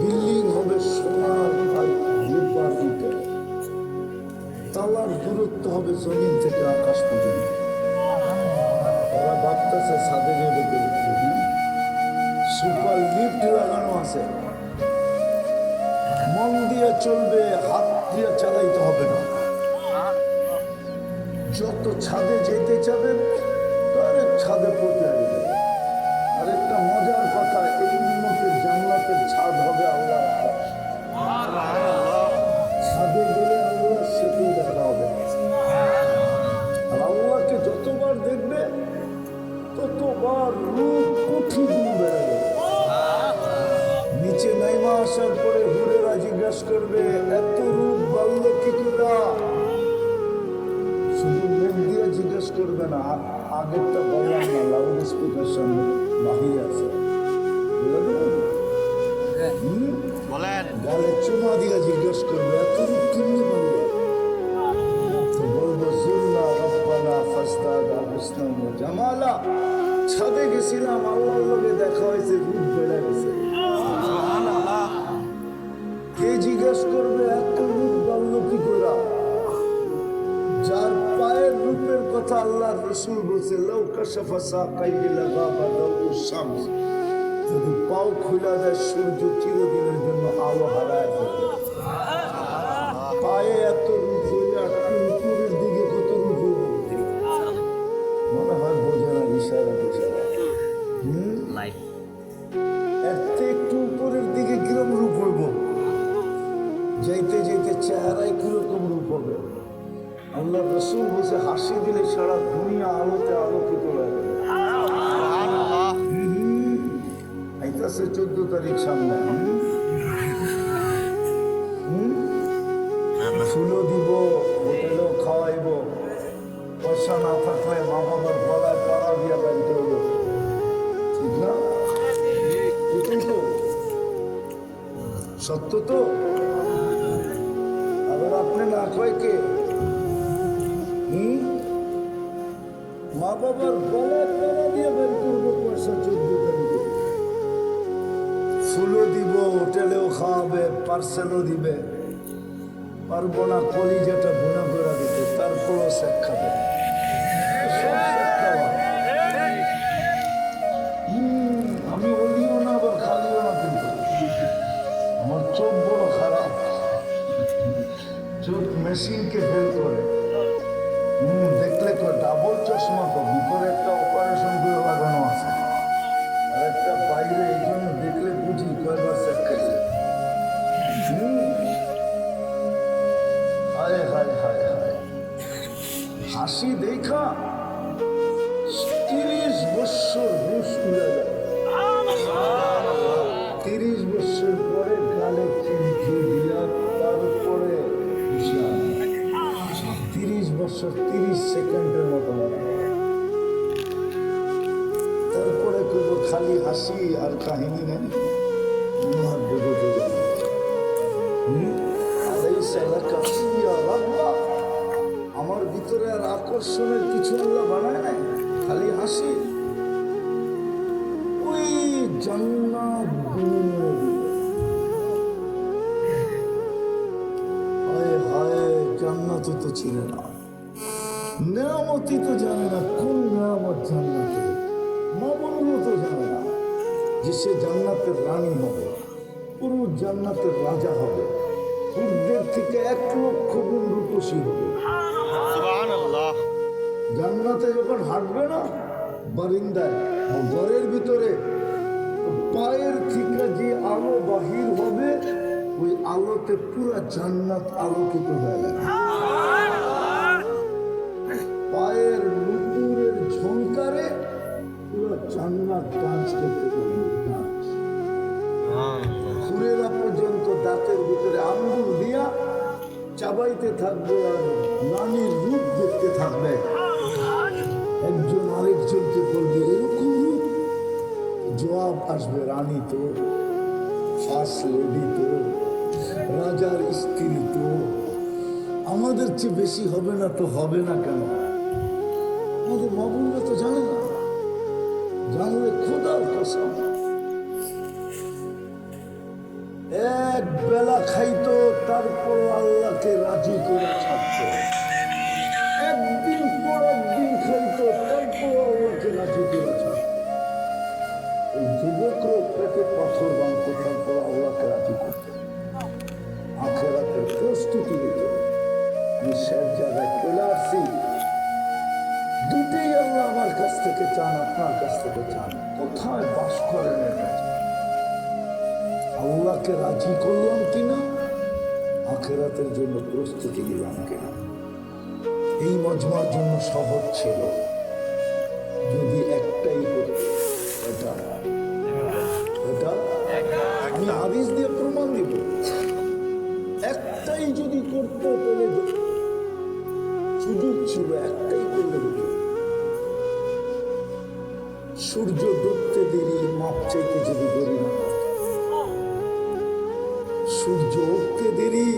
A: বিল্ডিং হবে সোনার রূপার ইটে, তালার দূরত্ব হবে জমিন থেকে আকাশ পর্যন্ত। ওরা ভাবতেছে ছাদে নেবে, সুপার লিফট লাগানো আছে, মন দিয়ে চলবে, হাত দিয়ে চালাইতে হবে না। যত ছাদে যেতে চাবেন ডাইরেক্ট ছাদে পৌঁছে আসবে। আরেকটা মজার কথা, এই উম্মতের জান্নাতের ছাদ হবে আল্লাহ। ছাদে গেলে আল্লাহ সেটাই দেখা হবে। আর আল্লাহকে যতবার দেখবে ততবার রূপ কোটি গুণ বেড়ে যাবে। নিচে নাইমা আসার পরে হুরেরা জিজ্ঞাসা করবে, এত রূপ বাড়লো কি করে? শুধু মুখ দিয়ে জিজ্ঞেস করবে না, আগেরটা বললাম না, লাউড স্পিকার সামনে বাহির আছে,
B: বলেন
A: গালে চুমা দিয়ে জিজ্ঞেস করবে, এত রূপ কেমনি বলবে? তো বলবো জুল্লা রব্বানা ফাস্তাদা হুসনান ওয়া জামালা। ছাদে গেছিলাম, আল্লাহর লগে দেখা হয়েছে, রূপ বেড়ে গেছে। কে জিজ্ঞেস করবে এত রূপ বাড়লো কি করে? যার পায়ের রূপের কথা আল্লাহর রাসূল বলছে, লাউ কাশাফা সাকাইহি লাগাবা দাউ শামস, যদি পাও খুলে দেয় সূর্য চিরদিনের জন্য আলো হারায় ফেলবে। পায়ে এত রূপ হইলে আর উপরের দিকে কত রূপ হইবে? মনে হয় বোঝে না, ইশারা ইশারা। এর থেকে একটু উপরের দিকে কিরকম রূপ হইব? যাইতে যাইতে চেহারায় কিরকম রূপ হবে? আল্লাহ রাসূল বলছে, হাসি দিলে সারা দুনিয়া আলোতে আলোকিত লাগে। আইতাছে 14 তারিখ সামনে, ফুলও দিব, হোটেলেও খাওয়াইব, পয়সা না থাকলে মা বাবার গলায় পাড়া দিয়া বাড়িতে হলো, ঠিক না? এটাই তো সত্য। তো আবার আপনি না কয় কে? মা বাবার গলায় পাড়া দিয়ে বের করবো পয়সা 14 তারিখে। ফুলও দিব, হোটেলেও খাওয়াবে, পার্সেলও দিবে, পারবো না কলিজাটা ভুনা করে দিতে, তারপরও শেখ খাবে। সব শেখ খাওয়া। আমি অলিও না আবার খালিও না, কিন্তু আমার চোখ বড় খারাপ, চোখ মেশিনকে ফেল করে। দেখলে তো ডাবল চশমা, তো ভিতরে একটা অপারেশন করে লাগানো আছে, আর একটা বাইরে, এই জন্য দেখলে বুঝি কয়বার শেখ খাইছে। হায় হায় হায় হায়, হাসি দেখা 30 বৎসর হুশ উড়ে যায়। 30 বৎসর পরে গালে চিমটি দিয়া তারপরে 30 বৎসর 30 সেকেন্ডের মতো লাগে। তারপরে করব খালি হাসি আর কাহিনী নেই। আমার ভিতরে আর আকর্ষণের কিছু আল্লাহ বানায় নাই, খালি হাসি। ওই জান্নাত দুনিয়া দিবে। হায় হায়, জান্নাত তো ছিল না, নেয়ামতই তো জানে না কোন নেয়ামত জান্নাতে। মা বোনও তো জানে না যে সে জান্নাতের রানী হবে, পুরো জান্নাতের রাজা হবে, হুরদের থেকে 1 লক্ষ গুণ রূপসী হবে। জান্নাতে যখন হাঁটবে না বারিন্দায়, ঘরের ভিতরে পায়ের থেকে যে আলো বাহির হবে, ওই আলোতে পুরা জান্নাত আলোকিত হয়ে যাবে। পায়ের নুপুরের ঝংকারে পুরা জান্নাত ডান্স করতে পারবে। খুরেরা পর্যন্ত দাঁতের ভিতরে আঙ্গুল দিয়া চাবাইতে থাকবে আর রানীর রূপ দেখতে থাকবে। একজন আরেকজনকে বলবে এরকম রূপ, জবাব আসবে রানী তো, ফার্স্ট লেডি তো, রাজার স্ত্রী তো আমাদের চেয়ে বেশি হবে না তো হবে না কেন? আমাদের মাবুনরা তো জানে না, জানলে খোদার কসম এক বেলা খাইতো, তারপর আল্লাহকে রাজি করে ছাড়তো। একদিন পর একদিন খাইতো, তারপর আল্লাহকে রাজি করে ছাড়তো। এই যুবকরা পেটে পাথর বাঁধতো, তারপর আল্লাহকে রাজি করতো। আখেরাতের প্রস্তুতি নিত। আমি শেষ জায়গায় চলে আসছি। দুটোই আল্লাহ আমার কাছ থেকে চান, আপনার কাছ থেকে চান। কোথায় বাস করেন এর কাছে? আল্লাহকে রাজি করলাম কিনা, আখেরাতের জন্য প্রস্তুতি নিলাম কিনা? এই মজমার জন্য সহজ ছিল যদি একটাই করত। এটা আমি হাদিস দিয়ে প্রমাণ দিব। একটাই যদি করতে পেরে সুযোগ ছিল, একটাই করলে হতো। সূর্য ডুবতে দেরি, মাপ চাইতে যদি দেরি না করত। সূর্য উঠতে দেরি,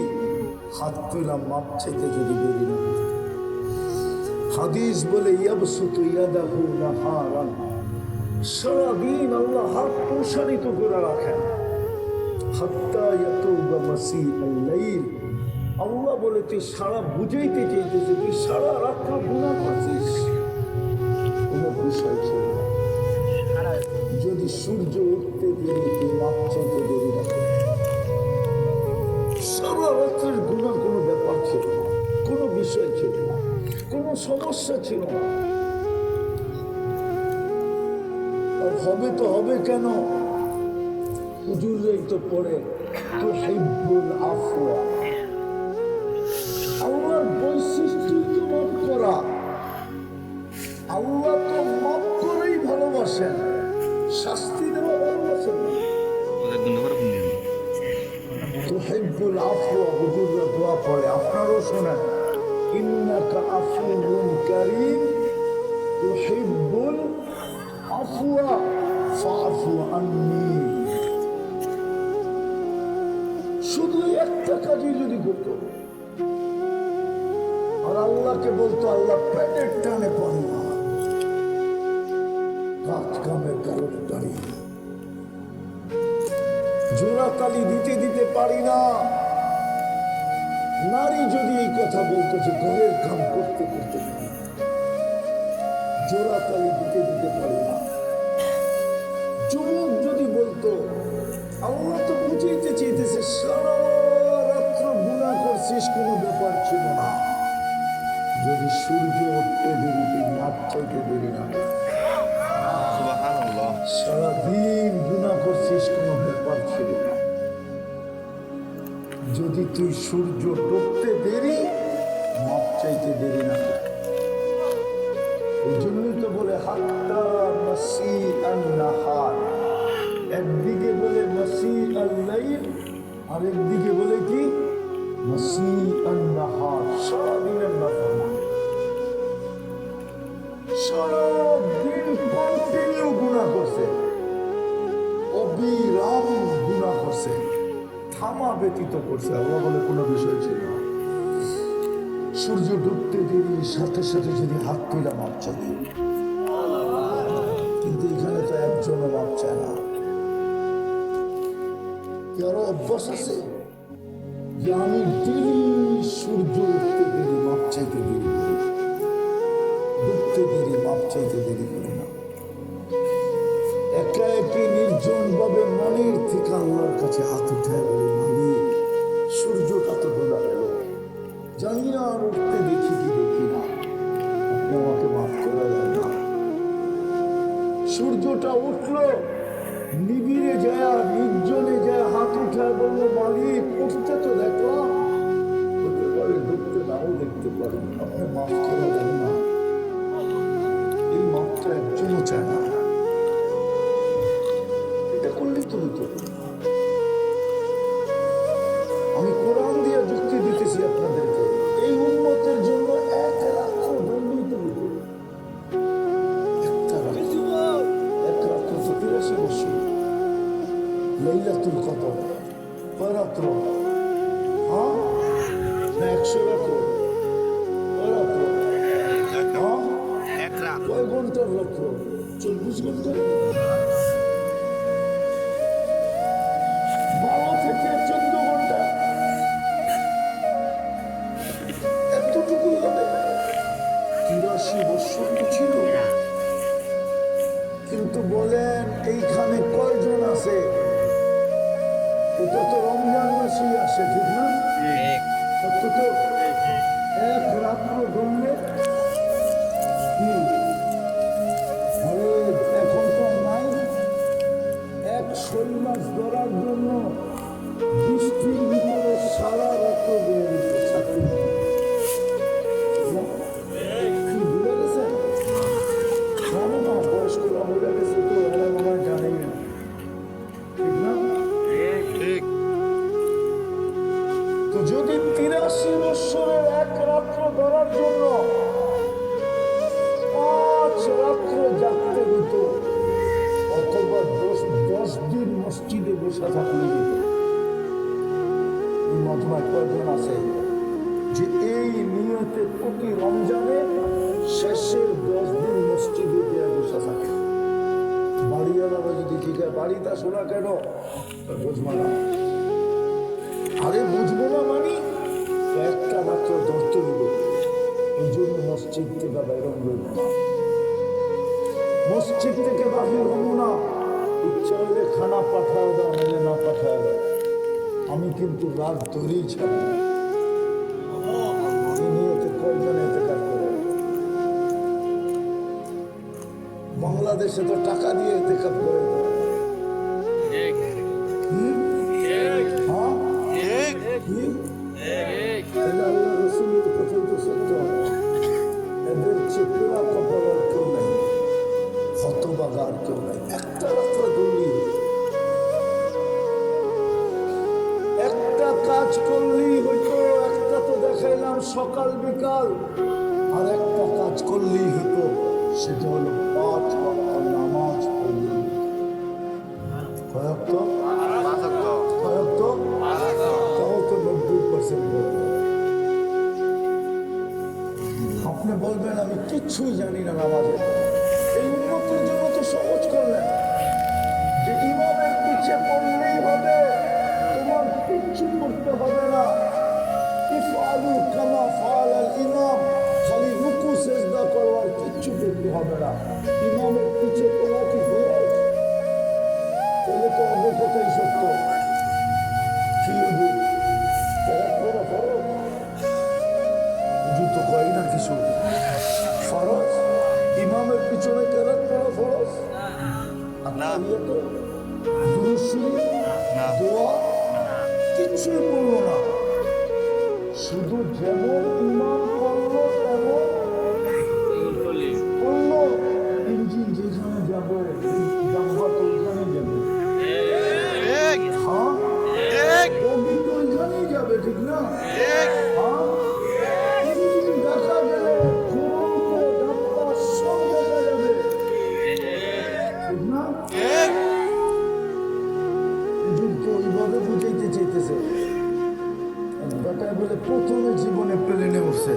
A: হাত তুলাম মাপ চাইতে যদি দেরি না করত। হাদিস বলে ইয়াবসুতু ইয়াদাহু নাহারান, সারাদিন আল্লাহ হাত প্রসারিত করে রাখেন। হাত্তা ইয়াতুবা মাসিআল লাইল, আল্লাহ বলে তুই সারা বুঝাইতে চাইতেছে, তুই সারা রাত্র গুনাহ করছিস, কোনো বিষয় ছিল না। যদি সূর্য উঠতে দেরি, তুই মাপ চাইতে দেরি না করতি, সারা রাত্রের গুনাহ কোনো ব্যাপার ছিল না, কোনো বিষয় ছিল না, কোনো সমস্যা ছিল না। আর হবে তো হবে কেন? হুজুররাই তো পড়ে তুহিব্বুল আফওয়া। আল্লাহর বৈশিষ্ট্যই তো মাফ করা। আল্লাহ তো মাফ করেই ভালোবাসেন, শাস্তি দেওয়া ভালোবাসেন না। তুহিব্বুল আফওয়া হুজুররা দোয়া পড়ে, আপনারাও শোনেন। ইন্নাকা আফুউন কারীম তুহিব্বুল আফওয়া ফাআফু আন্নী। শুধু একটা কাজই যদি করতো আর আল্লাহকে বলতো, আল্লাহ পেটের টানে পারি না, কাজ কামের কারণে দাঁড়িয়ে জোড়া তালি দিতে দিতে পারি না। নারী যদি এই কথা বলতো যে ঘরের কাম করতে করতে জোড়া তালি দিতে দিতে পারি না। যুবক যদি বলতো, আল্লাহ তো বুঝাইতে চাইতেছে সারা রাত্র গুনাহ করছিস, কোনো ব্যাপার ছিল না। যদি সূর্য উঠতে দেরি, তুই মাপ চাইতে দেরি না। সারাদিন গুনাহ করছিস, কোনো ব্যাপার ছিল না। যদি তুই সূর্য ডুবতে দেরি, মাপ চাইতে দেরি না। এই জন্যই তো বলে হাত্তা মাসিআন নাহার, একদিকে বলে মাসিআল লাইল, আর একদিকে বলে কি মাসিআন নাহার, সারাদিনের নাফরমানি। সারাদিন কন্টিনিউ গুনাহ করছে, অবিরাম গুনাহ করছে, থামা ব্যতীত করছে। আল্লাহ বলে কোনো বিষয় ছিল না। সূর্য ডুবতে দেরি, সাথে সাথে যদি হাত তুলে মাপ চাই, কিন্তু এখানে তো একজনও মাপ চায় না। কারো অভ্যাস আছে যে আমি ডেলি সূর্য উঠতে দেরি, মাপ চাইতে দেরি করি, ডুবতে দেরি, মাপ চাইতে দেরি করি না। একা একে নির্জন ভাবে মনের থেকে আল্লাহর কাছে হাত উঠায় বলি, মালিক সূর্যটা তো ডোবা গেল, জানি না আর উঠতে দেখি কি দেখি না, আপনি আমাকে মাফ করে দেন না। সূর্যটা উঠলো, নিবিড়ে যায়, নির্জনে যায়, হাত উঠায় বললো, মালিক উঠতে তো দেখলাম, হতে পারে ডুবতে নাও দেখতে পারি, আপনি মাফ করে দেন না। এই মাফটা একজনও চায় না। এটা করলে তো হতো। আমি কোরআন দিয়ে যুক্তি দিতেছি আপনাদেরকে, এই উম্মতের জন্য এক রাত্র দণ্ডিত হতো। এক রাত্র তো 83 বছর। লাইলাতুল কদর কয় রাত্র? 100 রাখো,
B: এক রাত
A: কয় ঘন্টার রাখো? 24 ঘন্টা, 12 থেকে 14 ঘন্টা, এতটুকু হবে। 83 বছর তো ছিল, কিন্তু বলেন এইখানে কয়জন আছে? এটা তো রমজান মাসেই আসে, ঠিক না? সত্য তো? এক রাত্র গড়লে কি? আরে এখন তো নাই। এক শোল মাছ ধরার জন্য বৃষ্টির ভিতরে সারা রাত্র বেয়ে দিচ্ছে ছাত্রী। কি ভুলে গেছে? জানো না, বয়স্করা ভুলে গেছে তো, এরা মনে হয় জানেই না, ঠিক না?
B: ঠিক
A: তো যদি 83 বছরের এক রাত্র ধরার জন্য 5 রাত্র জাগতে দিত, অথবা 10 দিন মসজিদে বসে থাকলে দিত, এই মতবাদ কয়জন আছে যে এই নিয়তে প্রতি রমজানে শেষের 10 দিন মসজিদে দিয়ে বসে থাকে? বাড়িওয়ালারা যদি জিজ্ঞাসা বাড়িটা শোনা কেন, বুঝবো না। আরে বুঝবো না মানে একটা মাত্র ধরতে হবে, এই জন্য মসজিদ থেকে বাইরে হইব না, মসজিদ থেকে বাহির হবো না। ইচ্ছা হলে খানা পাঠাও দাও, নাহলে না পাঠাও দাও, আমি কিন্তু রাত ধরেই ছাড়ি। এই নিয়তে কয়জন এতে কাজ করে? বাংলাদেশে তো টাকা দিয়ে এতে কাজ করে। আল্লাহ রসুলের কথাই তো সত্য। এদের চেপেরা কপাল কেউ নাই, হতবাগার কেউ নাই। একটা রাত্র দৌড়ি, একটা কাজ করলেই হইতো। একটা তো দেখাইলাম সকাল বিকাল, আর একটা কাজ করলেই হতো, সেটা হলো 5 ওয়াক্ত নামাজ পড়লেই হতো। কয়েক তো কয়েক তো তাও তো 90% বলবো। আপনি বলবেন আমি কিচ্ছুই জানি না নামাজের। এই উন্নতির জন্য তো সহজ করলেন যে ইমামের পিছে পড়লেই হবে, তোমার কিচ্ছু করতে হবে না। ইফআলু কামা ফাআলাল ইমাম, খালি রুকু সিজদা করবার কিচ্ছু করতে হবে না। ইমামের পিছে তোমার কি ফরজ? তাহলে তো অন্য কথাই সত্য। কি হুজুর, কেরাত পড়া ফরজ? হুজুর তো কয় না কিছু ফরজ। ইমামের পিছনে কেরাত পড়া ফরজ?
B: না।
A: দুরূদ শরীফ,
B: না।
A: দোয়া কিছুই বললো না, শুধু যেমন ইমাম করলো তেমন করলো। ইঞ্জিন যেখানে যাবে, ডাব্বা তো ওইখানে যাবে। হ্যাঁ, বগি তো ওইখানেই যাবে, ঠিক না? হ্যাঁ, ইঞ্জিন দেখা গেলে চূড়ান্ত ডাব্বা সব দেখা যাবে, ঠিক না? তো ওইভাবে বুঝাইতে চাইতেছে। বেটায় বলে প্রথমে জীবনে প্লেনে উঠছে,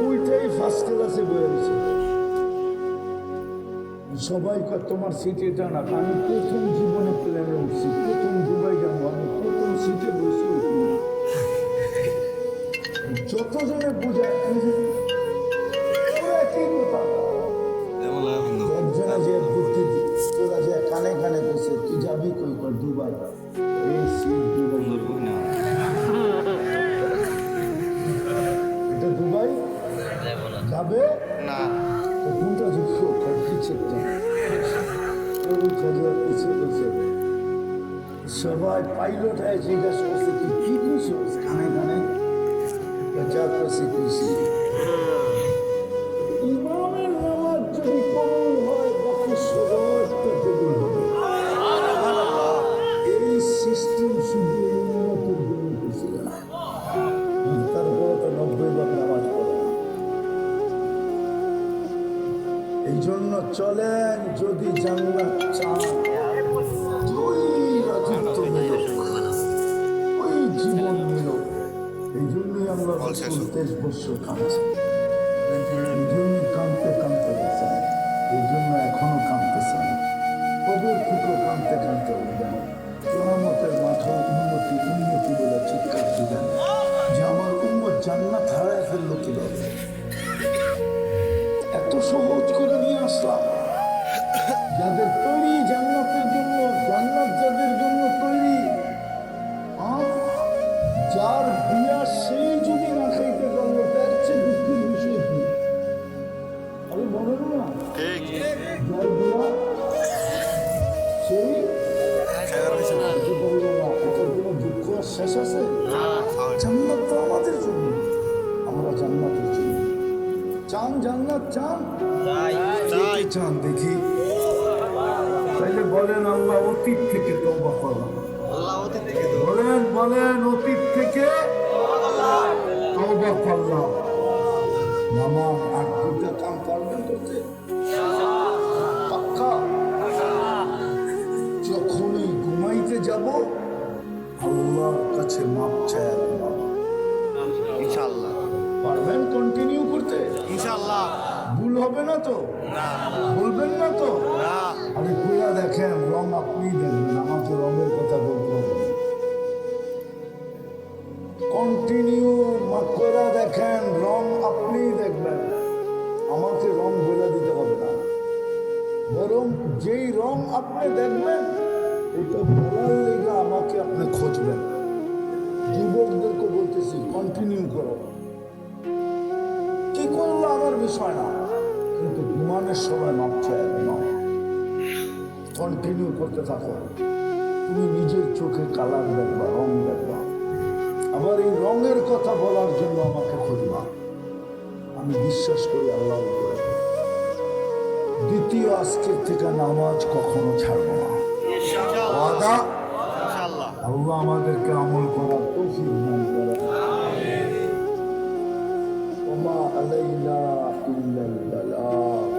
A: ওইটাই ফার্স্ট ক্লাসে বয়েছে। সবাই কয় তোমার সিট এটা না, আমি প্রথম জীবনে প্লেনে উঠছি, প্রথম দুবাই যাবো, আমি প্রথম সিটে বসে উঠি। যতজনে বুঝায় একই কথা। একজনে যে বুদ্ধি তোরা যে কানে কানে বসে, তুই যাবি কই? কর দুবাই। এই সিট দুবাই, এটা দুবাই যাবে
B: না।
A: তো কোনটা যুক্ত পিছেরটা, পিছিয়ে বলছে। সবাই পাইলট হয়ে জিজ্ঞাসা করছে তুই কি কইছিস? কানে কানে যা করছি কইছি। ইমামের নামাজ যদি কবুল হয়, বাকি সবাইটা কবুল হবে। এই সিস্টেম শুধু উন্নতির জন্য করছিল, তারপরে তো 90 ভাগ নামাজ পড়ে। এই জন্য চলেন, যদি জান্নাত চান, ওই রাজত্ব মিলুক, ওই জীবন মিলুক। এই জন্যই আমরা অবশ্য কাঁদছে, এই জন্য কাঁদতে কাঁদতে গেছেন, এই জন্য এখনো কাঁদতেছেন। কবর থেকে কাঁদতে কাঁদতে উঠবেন, কিয়ামতের মাথায় উন্নতি উন্নতি বলে চিৎকার দিবেন যে আমার উম্মত জান্নাত হারায় ফেললো কিভাবে। এত সহজ করে নিয়ে আসলাম। যাদের তৈরি জান্নাতের জন্য, জান্নাত যাদের জন্য তৈরি, যার বিয়া সেই যদি না খাইতে পারলো তার চেয়ে দুঃখের বিষয় কি? আমি মনে না
B: ঠিক
A: যার বিয়া সেই খাইতে পারলো না, এটার কোনো দুঃখ আর শেষ আছে? জান্নাত তো আমাদের জন্য, আমরা জান্নাতের জন্য। চান জান্নাত? চান?
B: চাই।
A: চান দেখি তাইলে বলেন আল্লাহ অতীত থেকে তওবা করলাম। বলেন বলেন অতীত থেকে তওবা করলাম। নামাজ আর দুটা কাম পারবেন করতে পাক্কা? যখনই ঘুমাইতে যাব আল্লাহর কাছে মাপ চাই।
B: ইনশাআল্লাহ
A: পারবেন কন্টিনিউ করতে?
B: ইনশাআল্লাহ
A: ভুল হবে না তো?
B: না
A: বলবেন না তো?
B: না
A: আরে কুয়া দেখেন, রং আপনি দেখবেন, আমাকে রঙের কথা বলতে হবে। কন্টিনিউ করে দেখেন, রং আপনি দেখবেন, আমাকে রং বলে দিতে হবে না। বরং যেই রং আপনি দেখবেন এটা বলার লেগে আমাকে আপনি খুঁজবেন। যুবকদেরকে বলতেছি কন্টিনিউ করো, কি করলো আমার বিষয় না, কিন্তু ঘুমানোর সময় মাপ চাই না। কন্টিনিউ করতে থাকো, তুমি নিজের চোখে কালার দেখবা, রং দেখবা, আবার এই রঙের কথা বলার জন্য আমাকে খুঁজবা। আমি বিশ্বাস করি আল্লাহর উপরে। দ্বিতীয়, আজকের থেকে নামাজ কখনো ছাড়বো না। ওয়াদা?
B: ইনশাআল্লাহ
A: আল্লাহ আমাদেরকে আমল করার তৌফিক দান করে। ওমা আলাইনা ইল্লাল বালাগ।